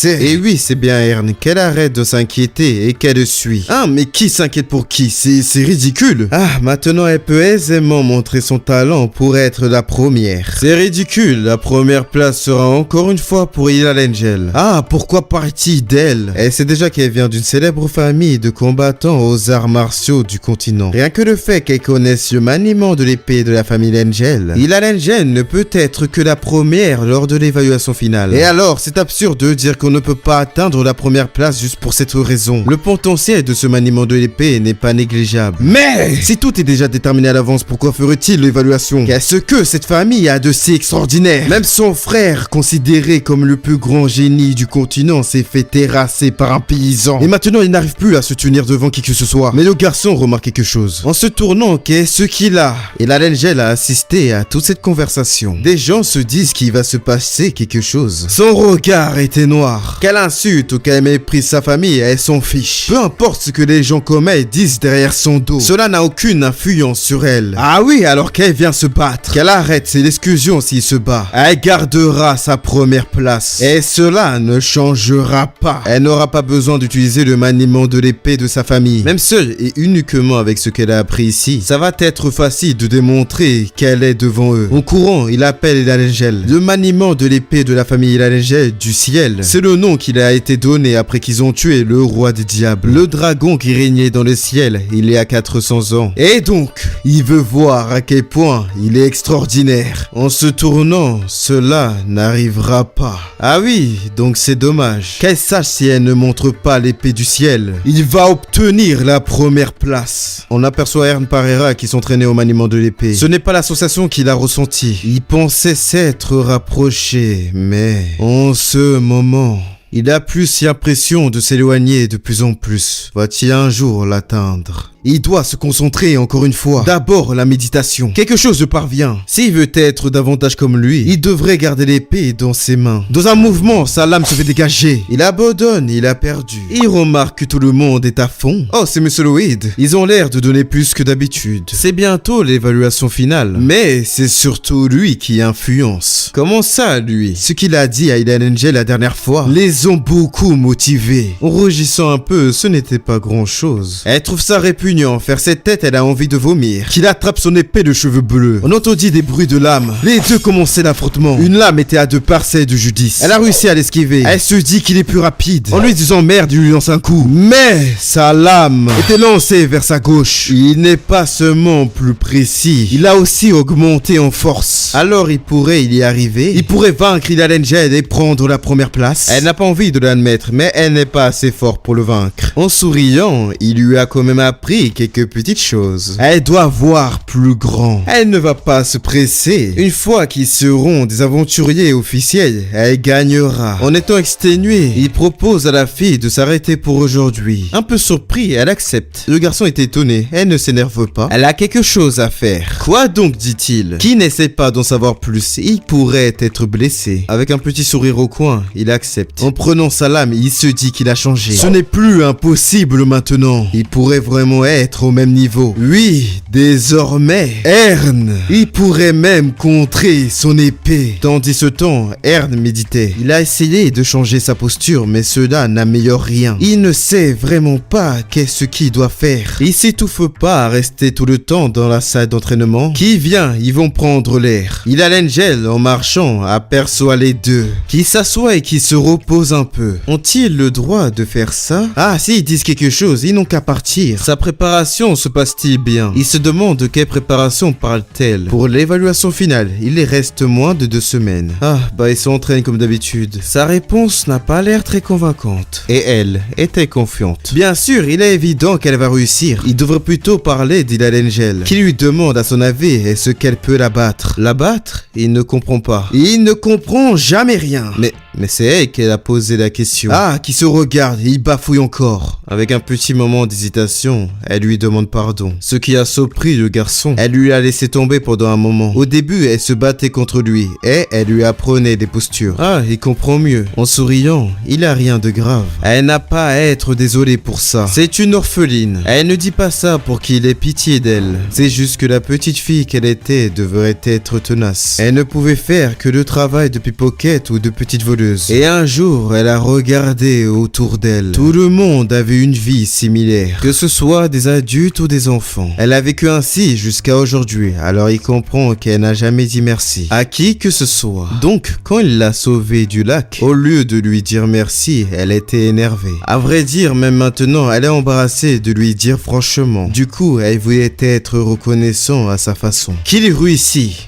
Et oui, c'est bien Ern, qu'elle arrête de s'inquiéter et qu'elle suit. Ah, mais qui s'inquiète pour qui? C'est ridicule. Ah, maintenant elle peut aisément montrer son talent pour être la première. C'est ridicule, la première place sera encore une fois pour Hilal Angel. Ah, pourquoi partie d'elle? Elle sait déjà qu'elle vient d'une célèbre famille de combattants aux arts martiaux du continent. Rien que le fait qu'elle connaisse le maniement de l'épée de la famille Angel, Hilal Angel ne peut être que la première lors de l'évaluation finale. Et alors, c'est absurde de dire qu'on ne peut pas atteindre la première place juste pour cette raison. Le potentiel de ce maniement de l'épée n'est pas négligeable. Mais si tout est déjà déterminé à l'avance, pourquoi ferait-il l'évaluation? Qu'est-ce que cette famille a de si extraordinaire? Même son frère, considéré comme le plus grand génie du continent, s'est fait terrasser par un paysan. Et maintenant, il n'arrive plus à se tenir devant qui que ce soit. Mais le garçon remarque quelque chose. En se tournant, qu'est-ce qu'il a? Et la Angel a assisté à toute cette conversation. Des gens se disent qu'il va se passer quelque chose. Son regard était noir. Qu'elle insulte ou qu'elle méprise sa famille, elle s'en fiche. Peu importe ce que les gens comme elle disent derrière son dos, cela n'a aucune influence sur elle. Ah oui, alors qu'elle vient se battre, qu'elle arrête ses excusions s'il se bat. Elle gardera sa première place. Et cela ne changera pas. Elle n'aura pas besoin d'utiliser le maniement de l'épée de sa famille. Même seule et uniquement avec ce qu'elle a appris ici, ça va être facile de démontrer qu'elle est devant eux. En courant, il appelle Hilal Angel. Le maniement de l'épée de la famille Hilal Angel du ciel. C'est le nom qui a été donné après qu'ils ont tué le roi des diables, le dragon qui régnait dans le ciel il y a 400 ans. Et donc, il veut voir à quel point il est extraordinaire. En se tournant, cela n'arrivera pas. Ah oui, donc c'est dommage. Qu'elle sache si elle ne montre pas l'épée du ciel, il va obtenir la première place. On aperçoit Ern Parera qui s'entraînait au maniement de l'épée. Ce n'est pas la sensation qu'il a ressentie. Il pensait s'être rapproché, mais en ce moment, il a plus l'impression de s'éloigner de plus en plus. Va-t-il un jour l'atteindre? Il doit se concentrer encore une fois. D'abord la méditation. Quelque chose lui parvient. S'il veut être davantage comme lui, il devrait garder l'épée dans ses mains. Dans un mouvement, sa lame se fait dégager. Il abandonne, il a perdu. Il remarque que tout le monde est à fond. Oh, c'est Monsieur Lloyd. Ils ont l'air de donner plus que d'habitude. C'est bientôt l'évaluation finale. Mais c'est surtout lui qui influence. Comment ça, lui? Ce qu'il a dit à Hilal Angel la dernière fois les ont beaucoup motivés. En rougissant un peu, ce n'était pas grand-chose. Elle trouve ça répugnant répugnant. Faire cette tête, elle a envie de vomir. Qu'il attrape son épée de cheveux bleus. On entendit des bruits de lames. Les deux commençaient l'affrontement. Une lame était à 2 pas celle de Judith. Elle a réussi à l'esquiver. Elle se dit qu'il est plus rapide. En lui disant merde, il lui lance un coup. Mais sa lame était lancée vers sa gauche. Il n'est pas seulement plus précis, il a aussi augmenté en force. Alors il pourrait y arriver. Il pourrait vaincre Hilal Angel et prendre la première place. Elle n'a pas envie de l'admettre, mais elle n'est pas assez forte pour le vaincre. En souriant, il lui a quand même appris quelques petites choses. Elle doit voir plus grand. Elle ne va pas se presser. Une fois qu'ils seront des aventuriers officiels, elle gagnera. En étant exténuée, il propose à la fille de s'arrêter pour aujourd'hui. Un peu surpris, elle accepte. Le garçon est étonné. Elle ne s'énerve pas. Elle a quelque chose à faire. Quoi donc, dit-il? Qui n'essaie pas d'en savoir plus? Il pourrait être blessé. Avec un petit sourire au coin, il accepte. En prenant sa lame, il se dit qu'il a changé. Ce n'est plus impossible maintenant. Il pourrait vraiment être au même niveau. Oui, désormais, Ern. Il pourrait même contrer son épée. Tandis ce temps, Ern méditait. Il a essayé de changer sa posture, mais cela n'améliore rien. Il ne sait vraiment pas qu'est-ce qu'il doit faire. Il s'étouffe pas à rester tout le temps dans la salle d'entraînement. Qui vient, ils vont prendre l'air. Hilal Angel, en marchant, aperçoit les deux, qui s'assoient et qui se reposent un peu. Ont-ils le droit de faire ça? Ah, s'ils disent quelque chose, ils n'ont qu'à partir. Sa préparation se passe-t-il bien? Il se demande de quelle préparation parle-t-elle. Pour l'évaluation finale, il les reste moins de 2 semaines. Ah, bah ils s'entraînent comme d'habitude. Sa réponse n'a pas l'air très convaincante. Et elle était confiante. Bien sûr, il est évident qu'elle va réussir. Il devrait plutôt parler d'Hilal Angel, qui lui demande à son avis est-ce qu'elle peut la battre. La battre? Il ne comprend pas. Il ne comprend jamais rien. Mais c'est elle qui a posé la question. Ah, qui se regarde et il bafouille encore. Avec un petit moment d'hésitation, elle lui demande pardon. Ce qui a surpris le garçon. Elle lui a laissé tomber pendant un moment. Au début, elle se battait contre lui et elle lui apprenait des postures. Ah, il comprend mieux. En souriant, il a rien de grave. Elle n'a pas à être désolée pour ça. C'est une orpheline. Elle ne dit pas ça pour qu'il ait pitié d'elle. C'est juste que la petite fille qu'elle était devrait être tenace. Elle ne pouvait faire que le travail de pickpocket ou de petite voleuse. Et un jour, elle a regardé autour d'elle. Tout le monde avait une vie similaire, que ce soit des adultes ou des enfants. Elle a vécu ainsi jusqu'à aujourd'hui, alors il comprend qu'elle n'a jamais dit merci à qui que ce soit. Donc, quand il l'a sauvée du lac, au lieu de lui dire merci, elle était énervée. À vrai dire, même maintenant, elle est embarrassée de lui dire franchement. Du coup, elle voulait être reconnaissant à sa façon. Qu'il réussit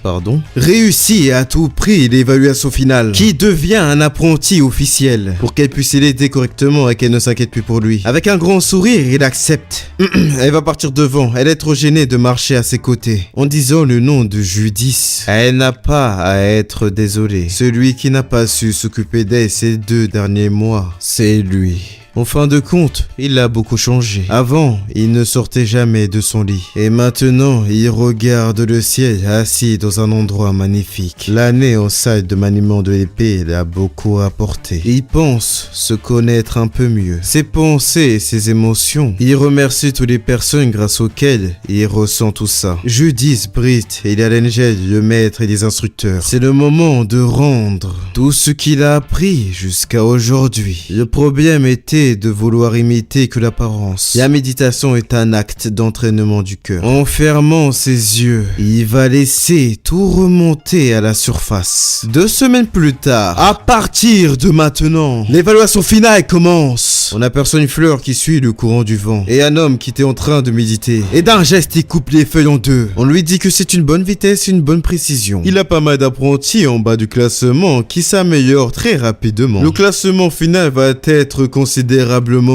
à tout prix l'évaluation finale, qui devient un apprenti officiel, pour qu'elle puisse l'aider correctement et qu'elle ne s'inquiète plus pour lui. Avec un grand sourire, il accepte. Elle va partir devant, elle est trop gênée de marcher à ses côtés. En disant le nom de Judith, elle n'a pas à être désolée. Celui qui n'a pas su s'occuper d'elle ces 2 derniers mois, c'est lui. En fin de compte, il a beaucoup changé. Avant, il ne sortait jamais de son lit. Et maintenant, il regarde le ciel assis dans un endroit magnifique. L'année en salle de maniement de l'épée l'a beaucoup apporté. Il pense se connaître un peu mieux. Ses pensées et ses émotions. Il remercie toutes les personnes grâce auxquelles il ressent tout ça. Judith, Britt et Hilal Angel, le maître et les instructeurs. C'est le moment de rendre tout ce qu'il a appris jusqu'à aujourd'hui. Le problème était de vouloir imiter que l'apparence. La méditation est un acte d'entraînement du cœur. En fermant ses yeux, il va laisser tout remonter à la surface. 2 semaines plus tard, à partir de maintenant, l'évaluation finale commence. On aperçoit une fleur qui suit le courant du vent et un homme qui était en train de méditer. Et d'un geste, il coupe les feuilles en 2. On lui dit que c'est une bonne vitesse et une bonne précision. Il a pas mal d'apprentis en bas du classement qui s'améliorent très rapidement. Le classement final va être considérablement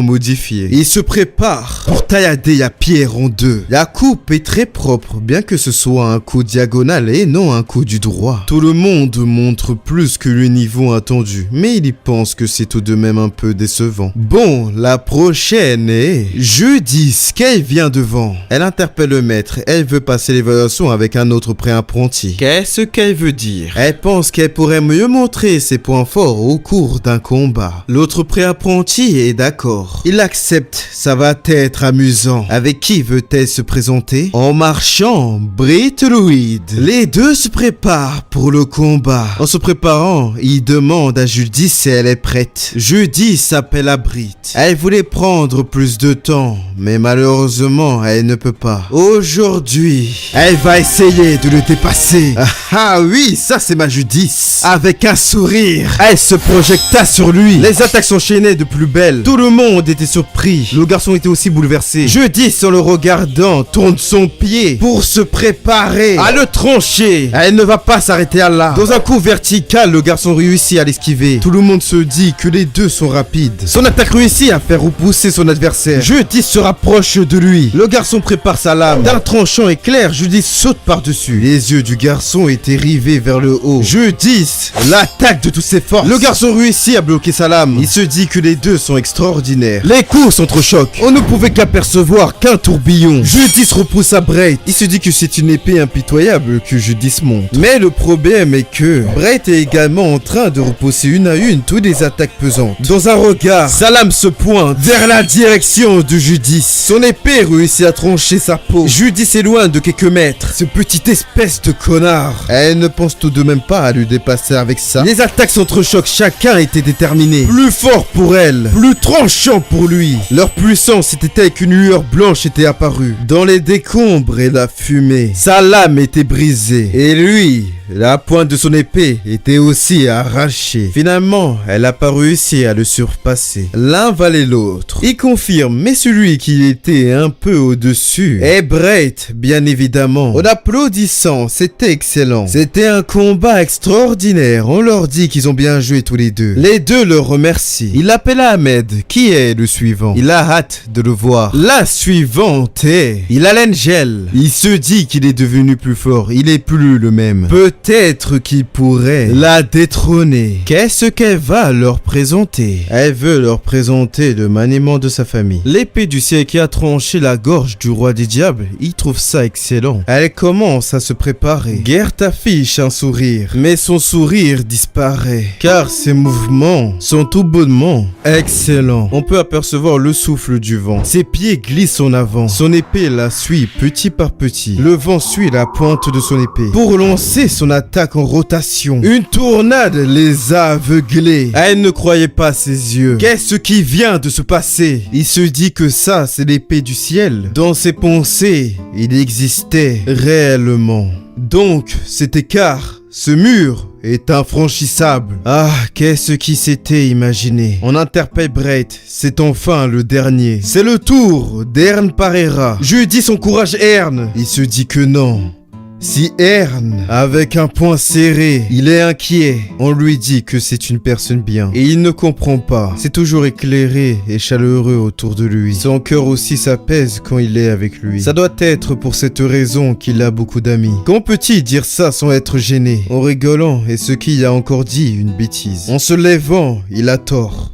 modifié. Il se prépare pour taillader la pierre en 2. La coupe est très propre, bien que ce soit un coup diagonal et non un coup du droit. Tout le monde montre plus que le niveau attendu, mais il y pense que c'est tout de même un peu décevant. Bon, la prochaine est Judith, qu'elle vient devant. Elle interpelle le maître, elle veut passer l'évaluation avec un autre pré-apprenti. Qu'est-ce qu'elle veut dire? Elle pense qu'elle pourrait mieux montrer ses points forts au cours d'un combat. L'autre pré-apprenti est d'accord. Il accepte, ça va être amusant. Avec qui veut-elle se présenter? En marchant, Brit-Druid. Les deux se préparent pour le combat. En se préparant, il demande à Judith si elle est prête. Judith s'appelle à Brit. Elle voulait prendre plus de temps, mais malheureusement, elle ne peut pas. Aujourd'hui, elle va essayer de le dépasser. Ah oui, ça c'est ma Judith. Avec un sourire, elle se projecta sur lui. Les attaques s'enchaînaient de plus belle. Tout le monde était surpris. Le garçon était aussi bouleversé. Judith, en le regardant, tourne son pied pour se préparer à le trancher. Elle ne va pas s'arrêter à là. Dans un coup vertical, le garçon réussit à l'esquiver. Tout le monde se dit que les deux sont rapides. Son attaque réussit à faire repousser son adversaire. Judith se rapproche de lui. Le garçon prépare sa lame. D'un tranchant éclair, Judith saute par-dessus. Les yeux du garçon étaient rivés vers le haut. Judith l'attaque de toutes ses forces. Le garçon réussit à bloquer sa lame. Il se dit que les deux sont extraordinaires. Les coups s'entrechoquent. On ne pouvait qu'apercevoir qu'un tourbillon. Judith repousse à Brait. Il se dit que c'est une épée impitoyable que Judith monte. Mais le problème est que Brait est également en train de repousser une à une toutes les attaques pesantes. Dans un regard, sa lame se pointe vers la direction de Judith. Son épée réussit à trancher sa peau. Judith s'éloigne de quelques mètres. Ce petit espèce de connard. Elle ne pense tout de même pas à lui dépasser avec ça. Les attaques s'entrechoquent, chacun était déterminé. Plus fort pour elle, plus tranchant pour lui. Leur puissance était telle qu'une lueur blanche était apparue. Dans les décombres et la fumée, sa lame était brisée. Et lui, la pointe de son épée était aussi arrachée. Finalement, elle n'a pas réussi à le surpasser. L'un valait l'autre. Il confirme, mais celui qui était un peu au-dessus est Brait, bien évidemment. En applaudissant, c'était excellent. C'était un combat extraordinaire. On leur dit qu'ils ont bien joué tous les deux. Les deux le remercient. Il appelle Ahmed, qui est le suivant. Il a hâte de le voir. La suivante est... Il a l'Angel. Il se dit qu'il est devenu plus fort. Il est plus le même. Peut-être qu'il pourrait la détrôner. Qu'est-ce qu'elle va leur présenter? Elle veut leur présenter le maniement de sa famille. L'épée du ciel qui a tranché la gorge du roi des diables, il trouve ça excellent. Elle commence à se préparer. Gert affiche un sourire, mais son sourire disparaît, car ses mouvements sont tout bonnement excellents. On peut apercevoir le souffle du vent. Ses pieds glissent en avant. Son épée la suit petit par petit. Le vent suit la pointe de son épée pour lancer son attaque en rotation. Une tornade les a aveuglés. Elle ne croyait pas à ses yeux. Qu'est-ce qui vient de se passer? Il se dit que ça, c'est l'épée du ciel. Dans ses pensées, il existait réellement. Donc, cet écart, ce mur est infranchissable. Ah, qu'est-ce qui s'était imaginé? On interpelle Brait, c'est enfin le dernier. C'est le tour d'Ern Parera. Je lui dis son courage, Ern. Il se dit que non. Si Ern, avec un poing serré, il est inquiet, on lui dit que c'est une personne bien. Et il ne comprend pas. C'est toujours éclairé et chaleureux autour de lui. Son cœur aussi s'apaise quand il est avec lui. Ça doit être pour cette raison qu'il a beaucoup d'amis. Comment peut-il dire ça sans être gêné? En rigolant, et ce qu'il a encore dit une bêtise. En se levant, il a tort.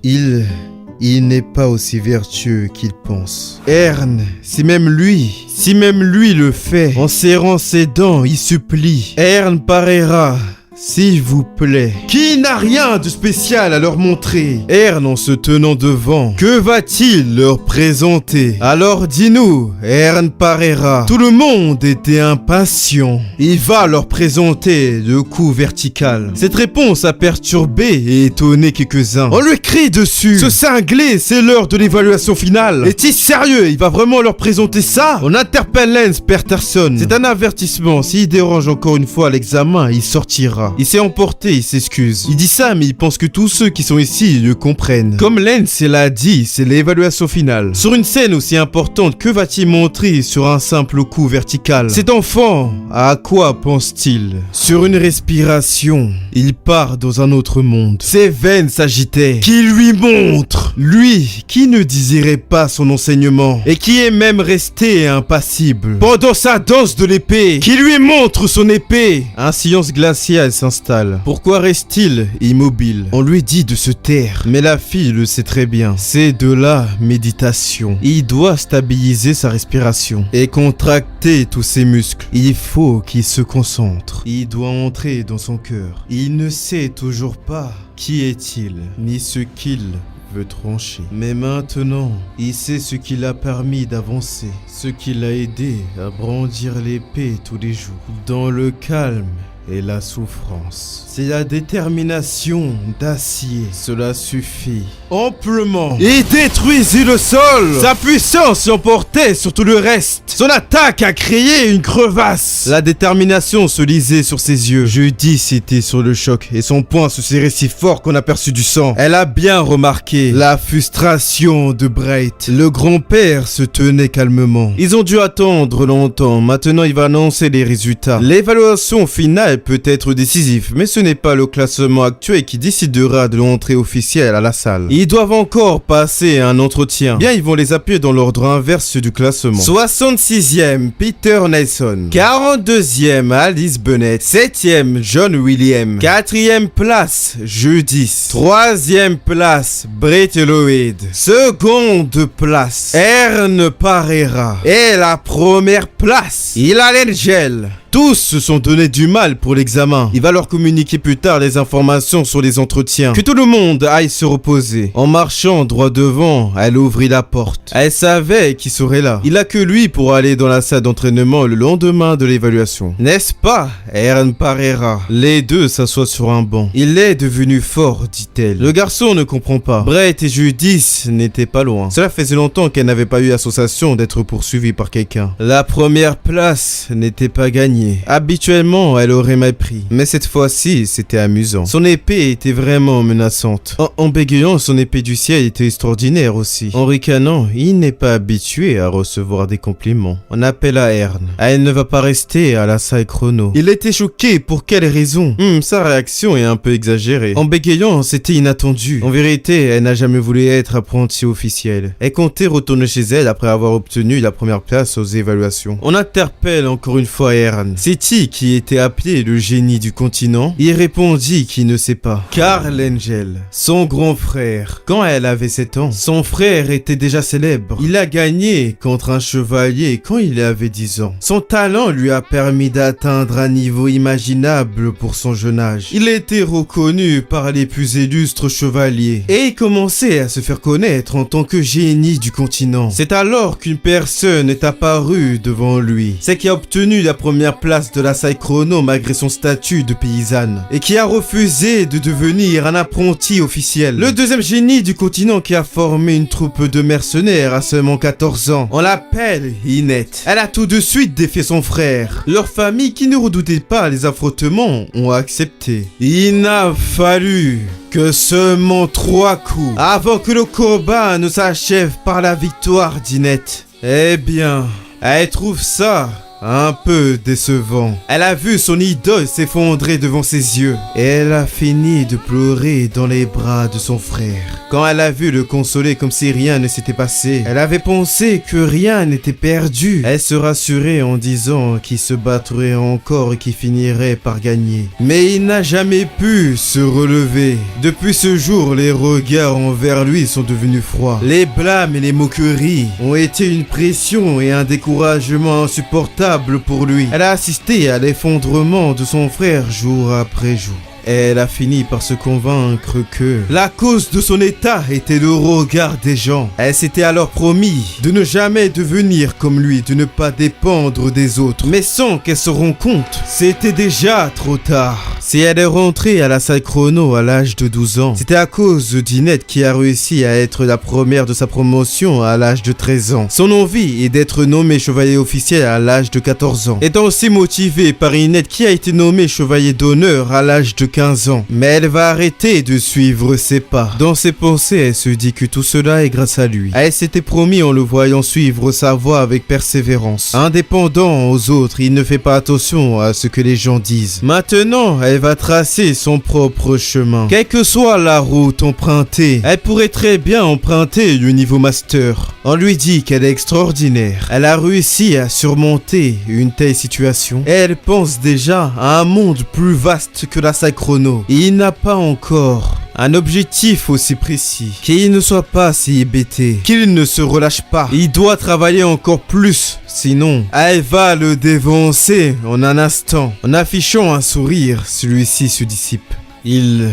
Il n'est pas aussi vertueux qu'il pense. Ern, si même lui le fait, en serrant ses dents, il supplie. Ern Parera, s'il vous plaît. Qui n'a rien de spécial à leur montrer? Ern en se tenant devant. Que va-t-il leur présenter? Alors dis-nous, Ern Parera. Tout le monde était impatient. Il va leur présenter le coup vertical. Cette réponse a perturbé et étonné quelques-uns. On lui crie dessus. Ce cinglé, c'est l'heure de l'évaluation finale. Est-il sérieux? Il va vraiment leur présenter ça? On interpelle Lance Peterson. C'est un avertissement. S'il dérange encore une fois l'examen, il sortira. Il s'est emporté, il s'excuse. Il dit ça, mais il pense que tous ceux qui sont ici le comprennent. Comme Lance l'a dit, c'est l'évaluation finale. Sur une scène aussi importante, que va-t-il montrer sur un simple coup vertical? Cet enfant, à quoi pense-t-il? Sur une respiration, il part dans un autre monde. Ses veines s'agitaient. Qui lui montre? Lui, qui ne désirait pas son enseignement, et qui est même resté impassible. Pendant sa danse de l'épée, qui lui montre son épée. Un silence glacial s'installe. Pourquoi reste-t-il immobile? On lui dit de se taire, mais la fille le sait très bien. C'est de la méditation. Il doit stabiliser sa respiration et contracter tous ses muscles. Il faut qu'il se concentre. Il doit entrer dans son cœur. Il ne sait toujours pas qui est-il, ni ce qu'il cheveux tranchés. Mais maintenant, il sait ce qui l'a permis d'avancer, ce qui l'a aidé à brandir l'épée tous les jours, dans le calme et la souffrance. C'est la détermination d'acier. Cela suffit amplement. Il détruisit le sol. Sa puissance l'emportait sur tout le reste. Son attaque a créé une crevasse. La détermination se lisait sur ses yeux. Judith était sur le choc et son poing se serrait si fort qu'on aperçut du sang. Elle a bien remarqué la frustration de Bright. Le grand-père se tenait calmement. Ils ont dû attendre longtemps. Maintenant, il va annoncer les résultats. L'évaluation finale peut être décisif, mais ce n'est pas le classement actuel qui décidera de l'entrée officielle à la salle. Ils doivent encore passer un entretien. Bien, ils vont les appuyer dans l'ordre inverse du classement. 66e, Peter Nelson. 42e, Alice Bennett. 7e, John Williams. 4e place, Judith. 3e place, Brett Lloyd. Seconde place, Ern Parera. Et la première place, Hilal Angel. Tous se sont donné du mal pour l'examen. Il va leur communiquer plus tard les informations sur les entretiens. Que tout le monde aille se reposer. En marchant droit devant, elle ouvrit la porte. Elle savait qui serait là. Il a que lui pour aller dans la salle d'entraînement le lendemain de l'évaluation. N'est-ce pas, Ern Parera? Les deux s'assoient sur un banc. Il est devenu fort, dit-elle. Le garçon ne comprend pas. Brett et Judith n'étaient pas loin. Cela faisait longtemps qu'elle n'avait pas eu l'association d'être poursuivie par quelqu'un. La première place n'était pas gagnée. Habituellement, elle aurait mal pris. Mais cette fois-ci, c'était amusant. Son épée était vraiment menaçante. En bégayant, son épée du ciel était extraordinaire aussi. En ricanant, il n'est pas habitué à recevoir des compliments. On appelle à Ern. Elle ne va pas rester à la salle chrono. Il était choqué. Pour quelle raison? Sa réaction est un peu exagérée. En bégayant, c'était inattendu. En vérité, elle n'a jamais voulu être apprentie officielle. Elle comptait retourner chez elle après avoir obtenu la première place aux évaluations. On interpelle encore une fois Ern. C'est-il qui était appelé le génie du continent? Il répondit qu'il ne sait pas. Carl Angel, son grand frère. Quand elle avait 7 ans, son frère était déjà célèbre. Il a gagné contre un chevalier quand il avait 10 ans. Son talent lui a permis d'atteindre un niveau imaginable pour son jeune âge. Il était reconnu par les plus illustres chevaliers et il commençait à se faire connaître en tant que génie du continent. C'est alors qu'une personne est apparue devant lui. C'est qui a obtenu la première place de la salle chrono malgré son statut de paysanne et qui a refusé de devenir un apprenti officiel. Le deuxième génie du continent qui a formé une troupe de mercenaires à seulement 14 ans. On l'appelle Inette. Elle a tout de suite défié son frère. Leur famille, qui ne redoutait pas les affrontements, ont accepté. Il n'a fallu que seulement 3 coups avant que le combat ne s'achève par la victoire d'Inette. Eh bien, elle trouve ça un peu décevant. Elle a vu son idole s'effondrer devant ses yeux et elle a fini de pleurer dans les bras de son frère. Quand elle a vu le consoler comme si rien ne s'était passé, elle avait pensé que rien n'était perdu. Elle se rassurait en disant qu'il se battrait encore et qu'il finirait par gagner. Mais il n'a jamais pu se relever. Depuis ce jour, les regards envers lui sont devenus froids. Les blâmes et les moqueries ont été une pression et un découragement insupportable pour lui. Elle a assisté à l'effondrement de son frère jour après jour. Elle a fini par se convaincre que la cause de son état était le regard des gens. Elle s'était alors promis de ne jamais devenir comme lui, de ne pas dépendre des autres. Mais sans qu'elle se rende compte, c'était déjà trop tard. Si elle est rentrée à la salle chrono à l'âge de 12 ans, c'était à cause d'Inette qui a réussi à être la première de sa promotion à l'âge de 13 ans. Son envie est d'être nommé chevalier officiel à l'âge de 14 ans. Étant aussi motivée par Inette qui a été nommé chevalier d'honneur à l'âge de 15 ans. Mais elle va arrêter de suivre ses pas. Dans ses pensées, elle se dit que tout cela est grâce à lui. Elle s'était promis en le voyant suivre sa voie avec persévérance. Indépendant aux autres, il ne fait pas attention à ce que les gens disent. Maintenant, elle va tracer son propre chemin. Quelle que soit la route empruntée, elle pourrait très bien emprunter le niveau master. On lui dit qu'elle est extraordinaire. Elle a réussi à surmonter une telle situation. Elle pense déjà à un monde plus vaste que la salle chrono. Il n'a pas encore un objectif aussi précis. Qu'il ne soit pas si hébété. Qu'il ne se relâche pas. Il doit travailler encore plus. Sinon, elle va le dévancer en un instant. En affichant un sourire, celui-ci se dissipe. Il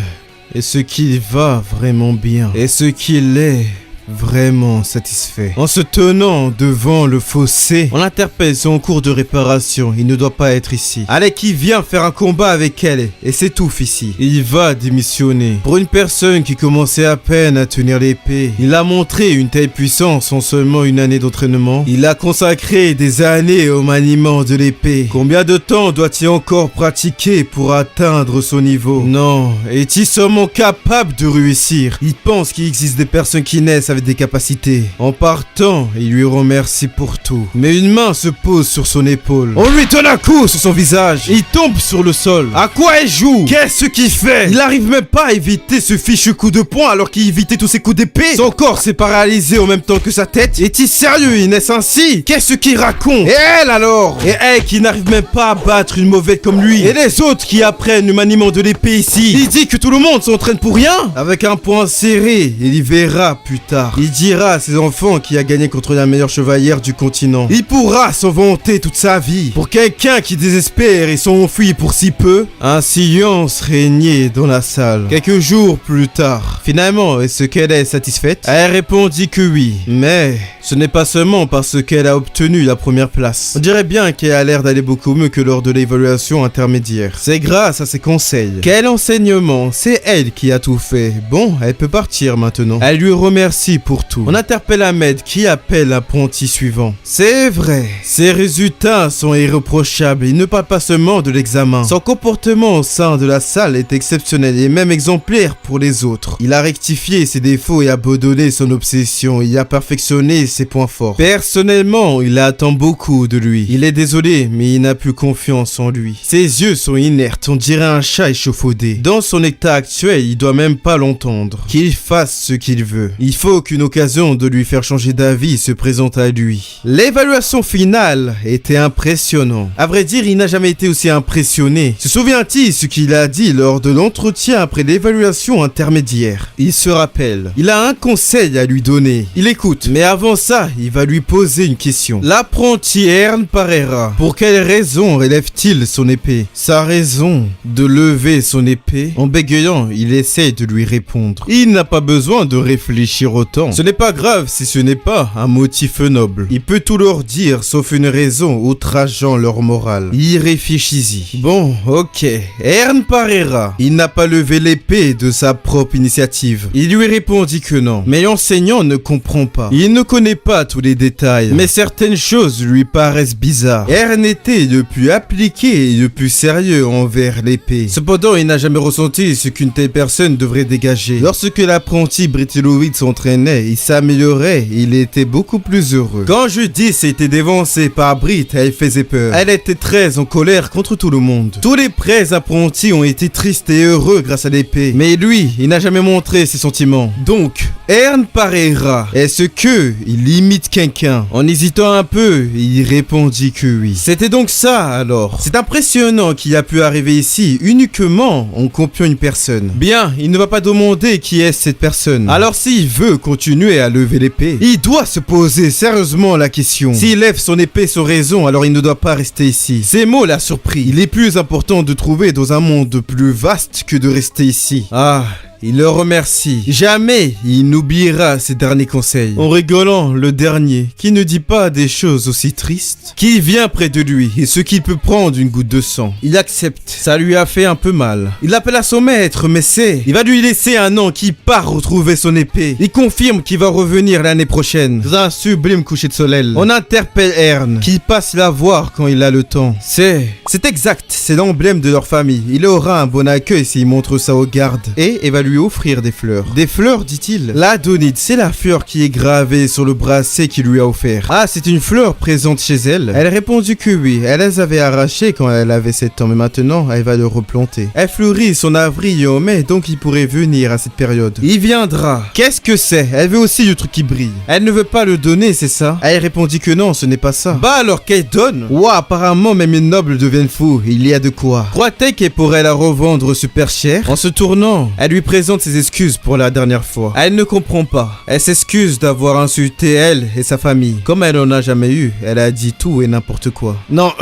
et ce qu'il va vraiment bien, et ce qu'il est vraiment satisfait. En se tenant devant le fossé, on l'interpelle sur en cours de réparation. Il ne doit pas être ici. Alec qui vient faire un combat avec elle et s'étouffe ici. Il va démissionner. Pour une personne qui commençait à peine à tenir l'épée, il a montré une telle puissance en seulement une année d'entraînement. Il a consacré des années au maniement de l'épée. Combien de temps doit-il encore pratiquer pour atteindre son niveau? Non, est-il seulement capable de réussir? Il pense qu'il existe des personnes qui naissent avec des capacités. En partant, il lui remercie pour tout. Mais une main se pose sur son épaule. On lui donne un coup sur son visage. Il tombe sur le sol. À quoi il joue? Qu'est-ce qu'il fait? Il n'arrive même pas à éviter ce fichu coup de poing alors qu'il évitait tous ses coups d'épée. Son corps s'est paralysé en même temps que sa tête. Est-il sérieux, Inès, ainsi? Qu'est-ce qu'il raconte? Et elle alors? Et elle qui n'arrive même pas à battre une mauvaise comme lui. Et les autres qui apprennent le maniement de l'épée ici. Il dit que tout le monde s'entraîne pour rien? Avec un poing serré, il y verra plus tard. Il dira à ses enfants qu'il a gagné contre la meilleure chevalière du continent. Il pourra s'en vanter toute sa vie. Pour quelqu'un qui désespère et s'enfuit pour si peu, un silence régnait dans la salle. Quelques jours plus tard, finalement, est-ce qu'elle est satisfaite? Elle répondit que oui, mais ce n'est pas seulement parce qu'elle a obtenu la première place. On dirait bien qu'elle a l'air d'aller beaucoup mieux que lors de l'évaluation intermédiaire. C'est grâce à ses conseils. Quel enseignement? C'est elle qui a tout fait. Bon, elle peut partir maintenant. Elle lui remercie pour tout. On interpelle Ahmed qui appelle l'apprenti suivant. C'est vrai, ses résultats sont irréprochables. Il ne parle pas seulement de l'examen. Son comportement au sein de la salle est exceptionnel et même exemplaire pour les autres. Il a rectifié ses défauts et abandonné son obsession. Il a perfectionné ses points forts. Personnellement, il attend beaucoup de lui. Il est désolé, mais il n'a plus confiance en lui. Ses yeux sont inertes, on dirait un chat échafaudé. Dans son état actuel, il doit même pas l'entendre. Qu'il fasse ce qu'il veut. Il faut qu'une occasion de lui faire changer d'avis se présente à lui. L'évaluation finale était impressionnante. À vrai dire, il n'a jamais été aussi impressionné. Se souvient-il ce qu'il a dit lors de l'entretien après l'évaluation intermédiaire? Il se rappelle. Il a un conseil à lui donner. Il écoute. Mais avant ça, il va lui poser une question. L'apprenti Ern Parera, pour quelle raison relève-t-il son épée? Sa raison de lever son épée? En bégayant, il essaie de lui répondre. Il n'a pas besoin de réfléchir autant. Ce n'est pas grave si ce n'est pas un motif noble. Il peut tout leur dire sauf une raison outrageant leur morale. Y réfléchis-y. Bon, ok. Ern Parera, il n'a pas levé l'épée de sa propre initiative. Il lui répondit que non. Mais l'enseignant ne comprend pas. Il ne connaît pas tous les détails. Mais certaines choses lui paraissent bizarres. Ern était le plus appliqué et le plus sérieux envers l'épée. Cependant, il n'a jamais ressenti ce qu'une telle personne devrait dégager. Lorsque l'apprenti Britiloïd s'entraînait, il s'améliorait, il était beaucoup plus heureux. Quand Judith était dévancée par Brit, elle faisait peur. Elle était très en colère contre tout le monde. Tous les prêts apprentis ont été tristes et heureux grâce à l'épée. Mais lui, il n'a jamais montré ses sentiments. Donc, Ern Parera, est-ce que il imite quelqu'un? En hésitant un peu, il répondit que oui. C'était donc ça alors. C'est impressionnant qu'il a pu arriver ici uniquement en copiant une personne. Bien, il ne va pas demander qui est cette personne. Alors s'il veut continuer à lever l'épée, il doit se poser sérieusement la question. S'il lève son épée sans raison, alors il ne doit pas rester ici. Ces mots l'a surpris. Il est plus important de trouver dans un monde plus vaste que de rester ici. Ah... Il le remercie. Jamais il n'oubliera ses derniers conseils. En rigolant, le dernier, qui ne dit pas des choses aussi tristes, qui vient près de lui et ce qu'il peut prendre une goutte de sang. Il accepte. Ça lui a fait un peu mal. Il appelle à son maître, mais il va lui laisser un an qui part retrouver son épée. Il confirme qu'il va revenir l'année prochaine, dans un sublime coucher de soleil. On interpelle Ern, qui passe la voir quand il a le temps. C'est exact, c'est l'emblème de leur famille. Il aura un bon accueil s'il montre ça aux gardes. Et il va lui offrir des fleurs. Des fleurs, dit-il? L'Adonide, c'est la fleur qui est gravée sur le bracelet qu'il lui a offert. Ah, c'est une fleur présente chez elle? Elle répondit que oui. Elle les avait arrachées quand elle avait 7 ans, mais maintenant, elle va le replanter. Elle fleurit son avril et en mai, donc il pourrait venir à cette période. Il viendra. Qu'est-ce que c'est? Elle veut aussi du truc qui brille. Elle ne veut pas le donner, c'est ça? Elle répondit que non, ce n'est pas ça. Bah alors qu'elle donne? Ouah, apparemment, même les nobles deviennent fous. Il y a de quoi. Croit-elle qu'elle pourrait la revendre super cher? En se tournant, elle lui présente présente ses excuses pour la dernière fois. Elle ne comprend pas. Elle s'excuse d'avoir insulté elle et sa famille. Comme elle en a jamais eu, elle a dit tout et n'importe quoi. Non,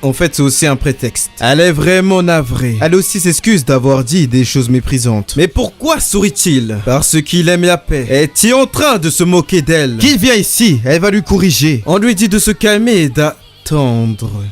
en fait c'est aussi un prétexte. Elle est vraiment navrée. Elle aussi s'excuse d'avoir dit des choses méprisantes. Mais pourquoi sourit-il? Parce qu'il aime la paix. Est-il en train de se moquer d'elle? Qu'il vient ici, elle va lui corriger. On lui dit de se calmer et d'attendre.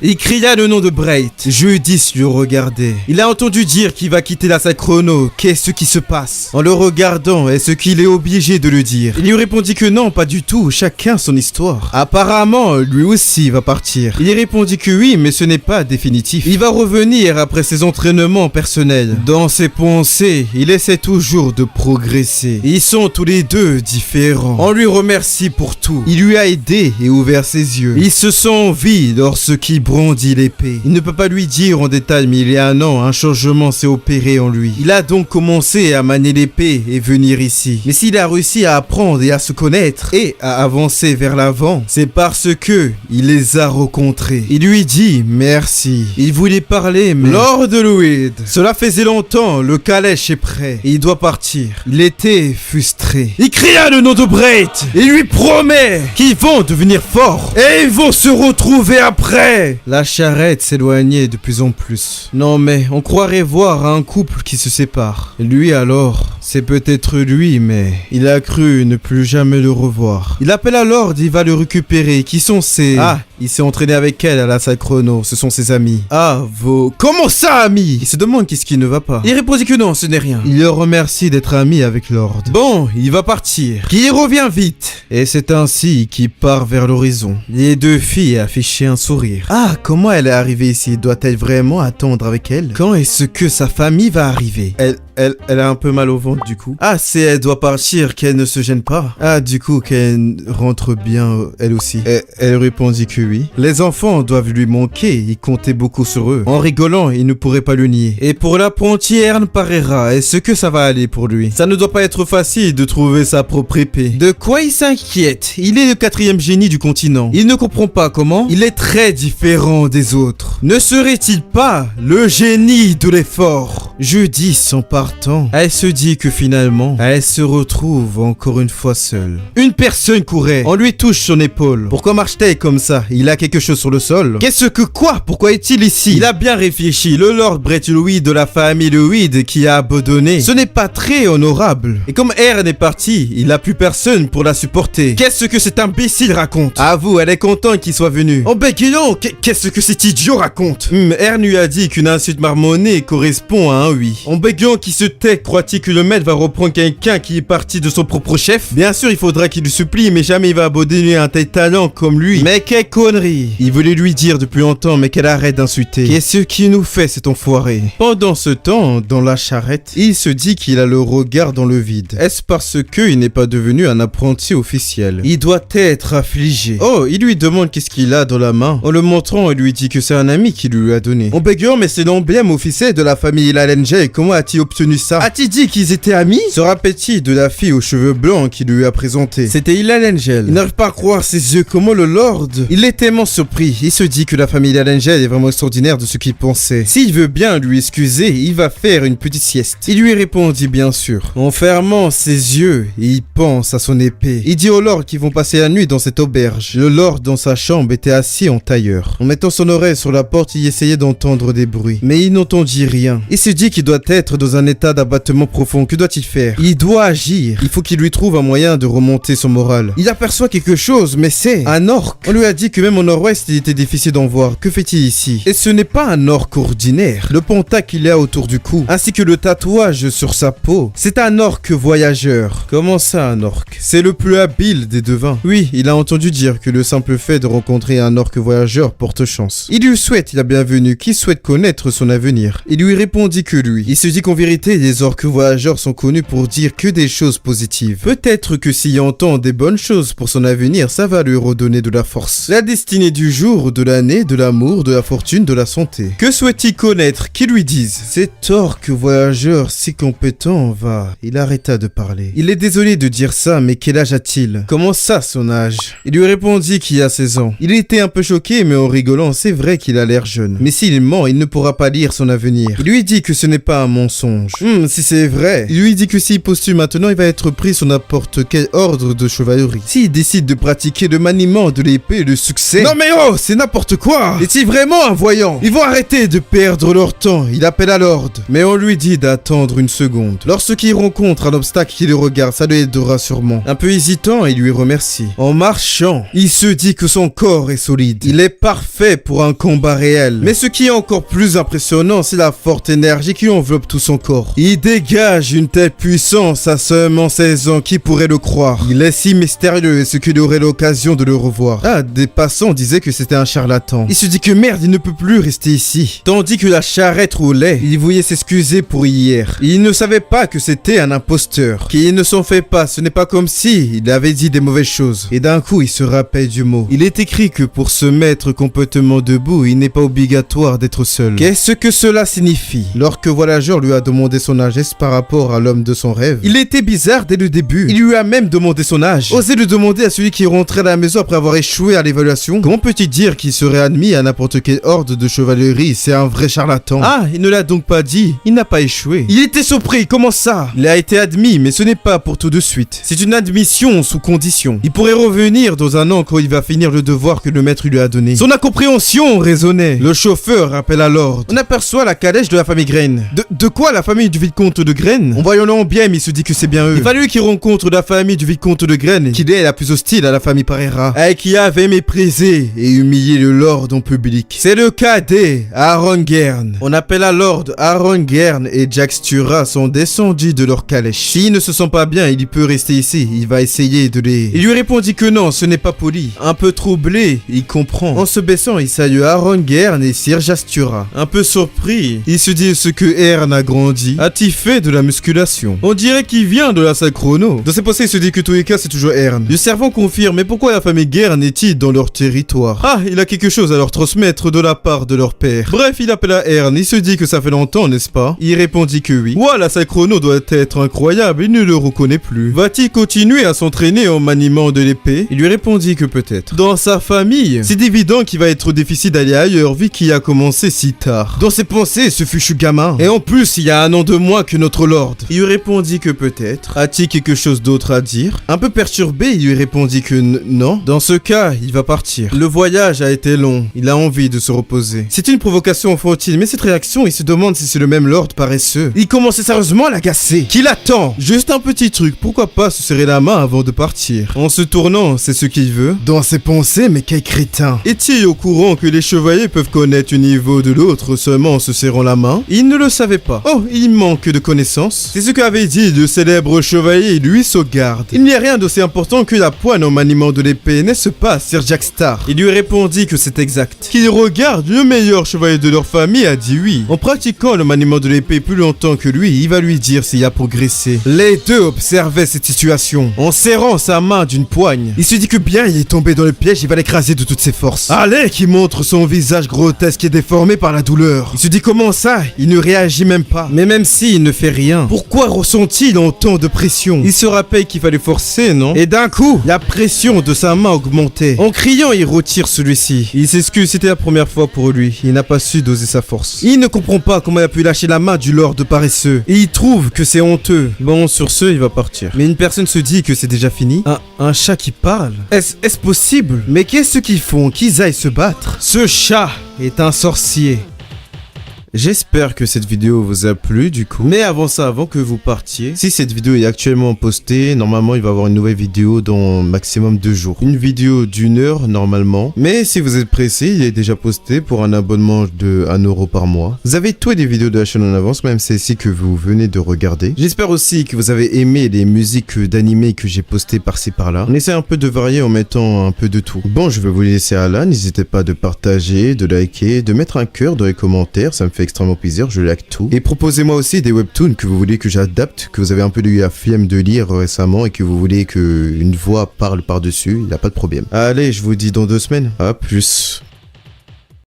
Il cria le nom de Brait. Judith le regardait. Il a entendu dire qu'il va quitter la salle chrono. Qu'est-ce qui se passe? En le regardant, est-ce qu'il est obligé de le dire? Il lui répondit que non, pas du tout. Chacun son histoire. Apparemment, lui aussi va partir. Il répondit que oui, mais ce n'est pas définitif. Il va revenir après ses entraînements personnels. Dans ses pensées, il essaie toujours de progresser. Ils sont tous les deux différents. On lui remercie pour tout. Il lui a aidé et ouvert ses yeux. Il se sent en vie lorsqu'il brandit l'épée. Il ne peut pas lui dire en détail, mais il y a un an, un changement s'est opéré en lui. Il a donc commencé à manier l'épée et venir ici. Mais s'il a réussi à apprendre et à se connaître et à avancer vers l'avant, c'est parce que il les a rencontrés. Il lui dit merci. Il voulait parler, mais Lord Louis, cela faisait longtemps, le calèche est prêt. Et il doit partir. Il était frustré. Il cria le nom de Brait. Il lui promet qu'ils vont devenir forts et ils vont se retrouver après. La charrette s'éloignait de plus en plus. Non mais on croirait voir un couple qui se sépare. Lui alors, c'est peut-être lui, mais il a cru ne plus jamais le revoir. Il appelle à Lord, il va le récupérer. Qui sont ces... Ah, il s'est entraîné avec elle à la salle chrono. Ce sont ses amis. Ah, vos... Comment ça, amis? Il se demande qu'est-ce qui ne va pas. Il répondit que non, ce n'est rien. Il le remercie d'être ami avec Lord. Bon, il va partir. Qu'il revient vite. Et c'est ainsi qu'il part vers l'horizon. Les deux filles affichaient un sourire. Ah, comment elle est arrivée ici? Doit-elle vraiment attendre avec elle? Quand est-ce que sa famille va arriver? Elle a un peu mal au ventre du coup. Ah, c'est elle doit partir, qu'elle ne se gêne pas. Ah, du coup, qu'elle rentre bien, elle aussi. Elle répondit que oui. Les enfants doivent lui manquer, il comptait beaucoup sur eux. En rigolant, il ne pourrait pas le nier. Et pour l'apprenti Ern Parera, est-ce que ça va aller pour lui? Ça ne doit pas être facile de trouver sa propre épée. De quoi il s'inquiète? Il est le 4e génie du continent. Il ne comprend pas comment. Il est très différent des autres. Ne serait-il pas le génie de l'effort? Jeudi sans partant, elle se dit que finalement, elle se retrouve encore une fois seule. Une personne courait. On lui touche son épaule. Pourquoi marche-t-elle comme ça? Il a quelque chose sur le sol. Qu'est-ce que quoi? Pourquoi est-il ici? Il a bien réfléchi. Le Lord Brait Louis de la famille Louis qui a abandonné. Ce n'est pas très honorable. Et comme Ern est parti, il n'a plus personne pour la supporter. Qu'est-ce que cet imbécile raconte? Avoue, elle est contente qu'il soit venu. Oh ben gueulon, qu'est-ce que cet idiot raconte? Ern lui a dit qu'une insulte marmonnée correspond à un oui. En bégayant qui se tait, croit-il que le maître va reprendre quelqu'un qui est parti de son propre chef? Bien sûr, il faudra qu'il lui supplie, mais jamais il va abandonner un tel talent comme lui. Mais quelle connerie! Il voulait lui dire depuis longtemps, mais qu'elle arrête d'insulter. Qu'est-ce qu'il nous fait, cet enfoiré? Pendant ce temps, dans la charrette, il se dit qu'il a le regard dans le vide. Est-ce parce qu'il n'est pas devenu un apprenti officiel? Il doit être affligé. Oh, il lui demande qu'est-ce qu'il a dans la main. En le montrant, il lui dit que c'est un ami qui lui a donné. En bégayant, mais c'est l'emblème officiel de la famille Lalengel. Comment a-t-il obtenu ça? A-t-il dit qu'ils étaient amis? Se rappelle-t-il de la fille aux cheveux blancs qui lui a présenté? C'était Lalengel. Il n'arrive pas à croire ses yeux. Comment le Lord? Il est tellement surpris. Il se dit que la famille Lalengel est vraiment extraordinaire de ce qu'il pensait. S'il veut bien lui excuser, il va faire une petite sieste. Il lui répondit bien sûr. En fermant ses yeux, il pense à son épée. Il dit au Lord qu'ils vont passer la nuit dans cette auberge. Le Lord dans sa chambre était assis en tailleur. En mettant son oreille sur la porte, il essayait d'entendre des bruits. Mais il n'entendit rien. Il se dit qu'il doit être dans un état d'abattement profond. Que doit-il faire? Il doit agir. Il faut qu'il lui trouve un moyen de remonter son moral. Il aperçoit quelque chose, mais c'est un orc. On lui a dit que même au nord-ouest, il était difficile d'en voir. Que fait-il ici? Et ce n'est pas un orc ordinaire. Le pentacle qu'il a autour du cou, ainsi que le tatouage sur sa peau, c'est un orc voyageur. Comment ça, un orc? C'est le plus habile des devins. Oui, il a entendu dire que le simple fait de rencontrer un orc voyageur porte chance. Il lui souhaite la bienvenue, qui souhaite connaître son avenir. Il lui répondit que lui. Il se dit qu'en vérité, les orques voyageurs sont connus pour dire que des choses positives. Peut-être que s'il entend des bonnes choses pour son avenir, ça va lui redonner de la force. La destinée du jour, de l'année, de l'amour, de la fortune, de la santé. Que souhaite-t-il connaître? Qu'il lui dise. Cet orc voyageur si compétent va... Il arrêta de parler. Il est désolé de dire ça, mais quel âge a-t-il? Comment ça, son âge? Il lui répondit qu'il a 16 ans. Il était un peu choqué, mais en rigolant, c'est vrai qu'il a l'air jeune. Mais s'il ment, il ne pourra pas lire son avenir. Il lui dit que ce n'est pas un mensonge. mensonge. Si c'est vrai. Il lui dit que s'il postule maintenant, il va être pris sur n'importe quel ordre de chevalerie. S'il décide de pratiquer le maniement de l'épée et le succès... Non mais oh, c'est n'importe quoi. Est-il vraiment un voyant? Ils vont arrêter de perdre leur temps. Il appelle à l'ordre. Mais on lui dit d'attendre une seconde. Lorsqu'il rencontre un obstacle qui le regarde, ça lui aidera sûrement. Un peu hésitant, il lui remercie. En marchant, il se dit que son corps est solide. Il est parfait pour un combat réel. Mais ce qui est encore plus impressionnant, c'est la forte énergie qui enveloppe tout son corps. Il dégage une telle puissance à seulement 16 ans, qui pourrait le croire. Il est si mystérieux, est-ce qu'il aurait l'occasion de le revoir? Ah, des passants disaient que c'était un charlatan. Il se dit que merde, il ne peut plus rester ici. Tandis que la charrette roulait, il voulait s'excuser pour hier. Il ne savait pas que c'était un imposteur. Qu'il ne s'en fait pas, ce n'est pas comme si il avait dit des mauvaises choses. Et d'un coup, il se rappelle du mot. Il est écrit que pour se mettre complètement debout, il n'est pas obligatoire d'être seul. Qu'est-ce que cela signifie? Lorsque voyageur lui a demandé son âge par rapport à l'homme de son rêve, il était bizarre dès le début. Il lui a même demandé son âge. Oser le demander à celui qui rentrait à la maison après avoir échoué à l'évaluation. Comment peut-il dire qu'il serait admis à n'importe quelle horde de chevalerie? C'est un vrai charlatan. Ah, il ne l'a donc pas dit. Il n'a pas échoué. Il était surpris. Comment ça? Il a été admis, mais ce n'est pas pour tout de suite. C'est une admission sous condition. Il pourrait revenir dans un an quand il va finir le devoir que le maître lui a donné. Son incompréhension résonnait. Le chauffeur rappelle à l'ordre. On aperçoit la calèche de la famille Graine. De quoi la famille du vicomte de Graine? En voyant l'emblème, il se dit que c'est bien eux. Il fallut qu'il rencontre la famille du vicomte de Graine, qui est la plus hostile à la famille Parera, et qui avait méprisé et humilié le lord en public. C'est le cadet Aaron Gern. On appelle à l'ordre. Aaron Gern et Jack Stura sont descendus de leur calèche. S'il ne se sent pas bien, il peut rester ici. Il va essayer de les... Il lui répondit que non, ce n'est pas poli. Un peu troublé, il comprend. En se baissant, il salue Aaron Gern et Sir Jastura. Un peu surpris, il se dit ce que Ern a grandi. A-t-il fait de la musculation? On dirait qu'il vient de la salle chrono. Dans ses pensées, il se dit que tous les cas, c'est toujours Ern. Le servant confirme, mais pourquoi la famille Gern est-il dans leur territoire? Ah, il a quelque chose à leur transmettre de la part de leur père. Bref, il appelle à Ern. Il se dit que ça fait longtemps, n'est-ce pas? Il répondit que oui. Ouah, la salle chrono doit être incroyable. Il ne le reconnaît plus. Va-t-il continuer à s'entraîner en maniement de l'épée? Il lui répondit que peut-être. Dans sa famille, c'est évident qu'il va être difficile d'aller ailleurs vu qu'il a commencé si tard. Dans ses pensées, ce fuchu gamin. Et en plus, il y a un an de moins que notre lord. Il lui répondit que peut-être. A-t-il quelque chose d'autre à dire? Un peu perturbé, il lui répondit que non. Dans ce cas, il va partir. Le voyage a été long. Il a envie de se reposer. C'est une provocation enfantine, mais cette réaction, il se demande si c'est le même lord paresseux. Il commençait sérieusement à l'agacer. Qu'il attend? Juste un petit truc, pourquoi pas se serrer la main avant de partir? En se tournant, c'est ce qu'il veut. Dans ses pensées, mais quel crétin. Est-il au courant que les chevaliers peuvent connaître le niveau de l'autre seulement en se serrant la main? Il ne le savait pas. Oh, il manque de connaissances. C'est ce qu'avait dit le célèbre chevalier Louis Saugarde. Il n'y a rien d'aussi important que la poigne en maniement de l'épée, n'est-ce pas, Sir Jack Star? Il lui répondit que c'est exact. Qu'il regarde, le meilleur chevalier de leur famille a dit oui. En pratiquant le maniement de l'épée plus longtemps que lui, il va lui dire s'il a progressé. Les deux observaient cette situation en serrant sa main d'une poigne. Il se dit que bien il est tombé dans le piège, il va l'écraser de toutes ses forces. Allez, qui montre son visage grotesque et déformé par la douleur. Il se dit comment ça? Il ne réagit même pas. Mais même s'il ne fait rien, pourquoi ressent-il autant de pression? Il se rappelle qu'il fallait forcer, non? Et d'un coup, la pression de sa main augmentait. En criant, il retire celui-ci. Il s'excuse, c'était la première fois pour lui. Il n'a pas su doser sa force. Il ne comprend pas comment il a pu lâcher la main du lord paresseux. Et il trouve que c'est honteux. Bon, sur ce, il va partir. Mais une personne se dit que c'est déjà fini. Un chat qui parle? Est-ce possible? Mais qu'est-ce qu'ils font qu'ils aillent se battre? Ce chat est un sorcier. J'espère que cette vidéo vous a plu du coup. Mais avant ça, avant que vous partiez, si cette vidéo est actuellement postée, normalement il va y avoir une nouvelle vidéo dans maximum 2 jours. Une vidéo d'1 heure normalement. Mais si vous êtes pressé, il est déjà posté pour un abonnement de 1 € par mois. Vous avez toutes les vidéos de la chaîne en avance, même celle-ci que vous venez de regarder. J'espère aussi que vous avez aimé les musiques d'animé que j'ai postées par-ci par-là. On essaie un peu de varier en mettant un peu de tout. Bon, je vais vous laisser à là. N'hésitez pas de partager, de liker, de mettre un cœur dans les commentaires. Ça me fait extrêmement plaisir, je like tout. Et proposez-moi aussi des webtoons que vous voulez que j'adapte, que vous avez un peu eu la flemme de lire récemment et que vous voulez qu'une voix parle par-dessus, il n'y a pas de problème. Allez, je vous dis dans 2 semaines. À plus.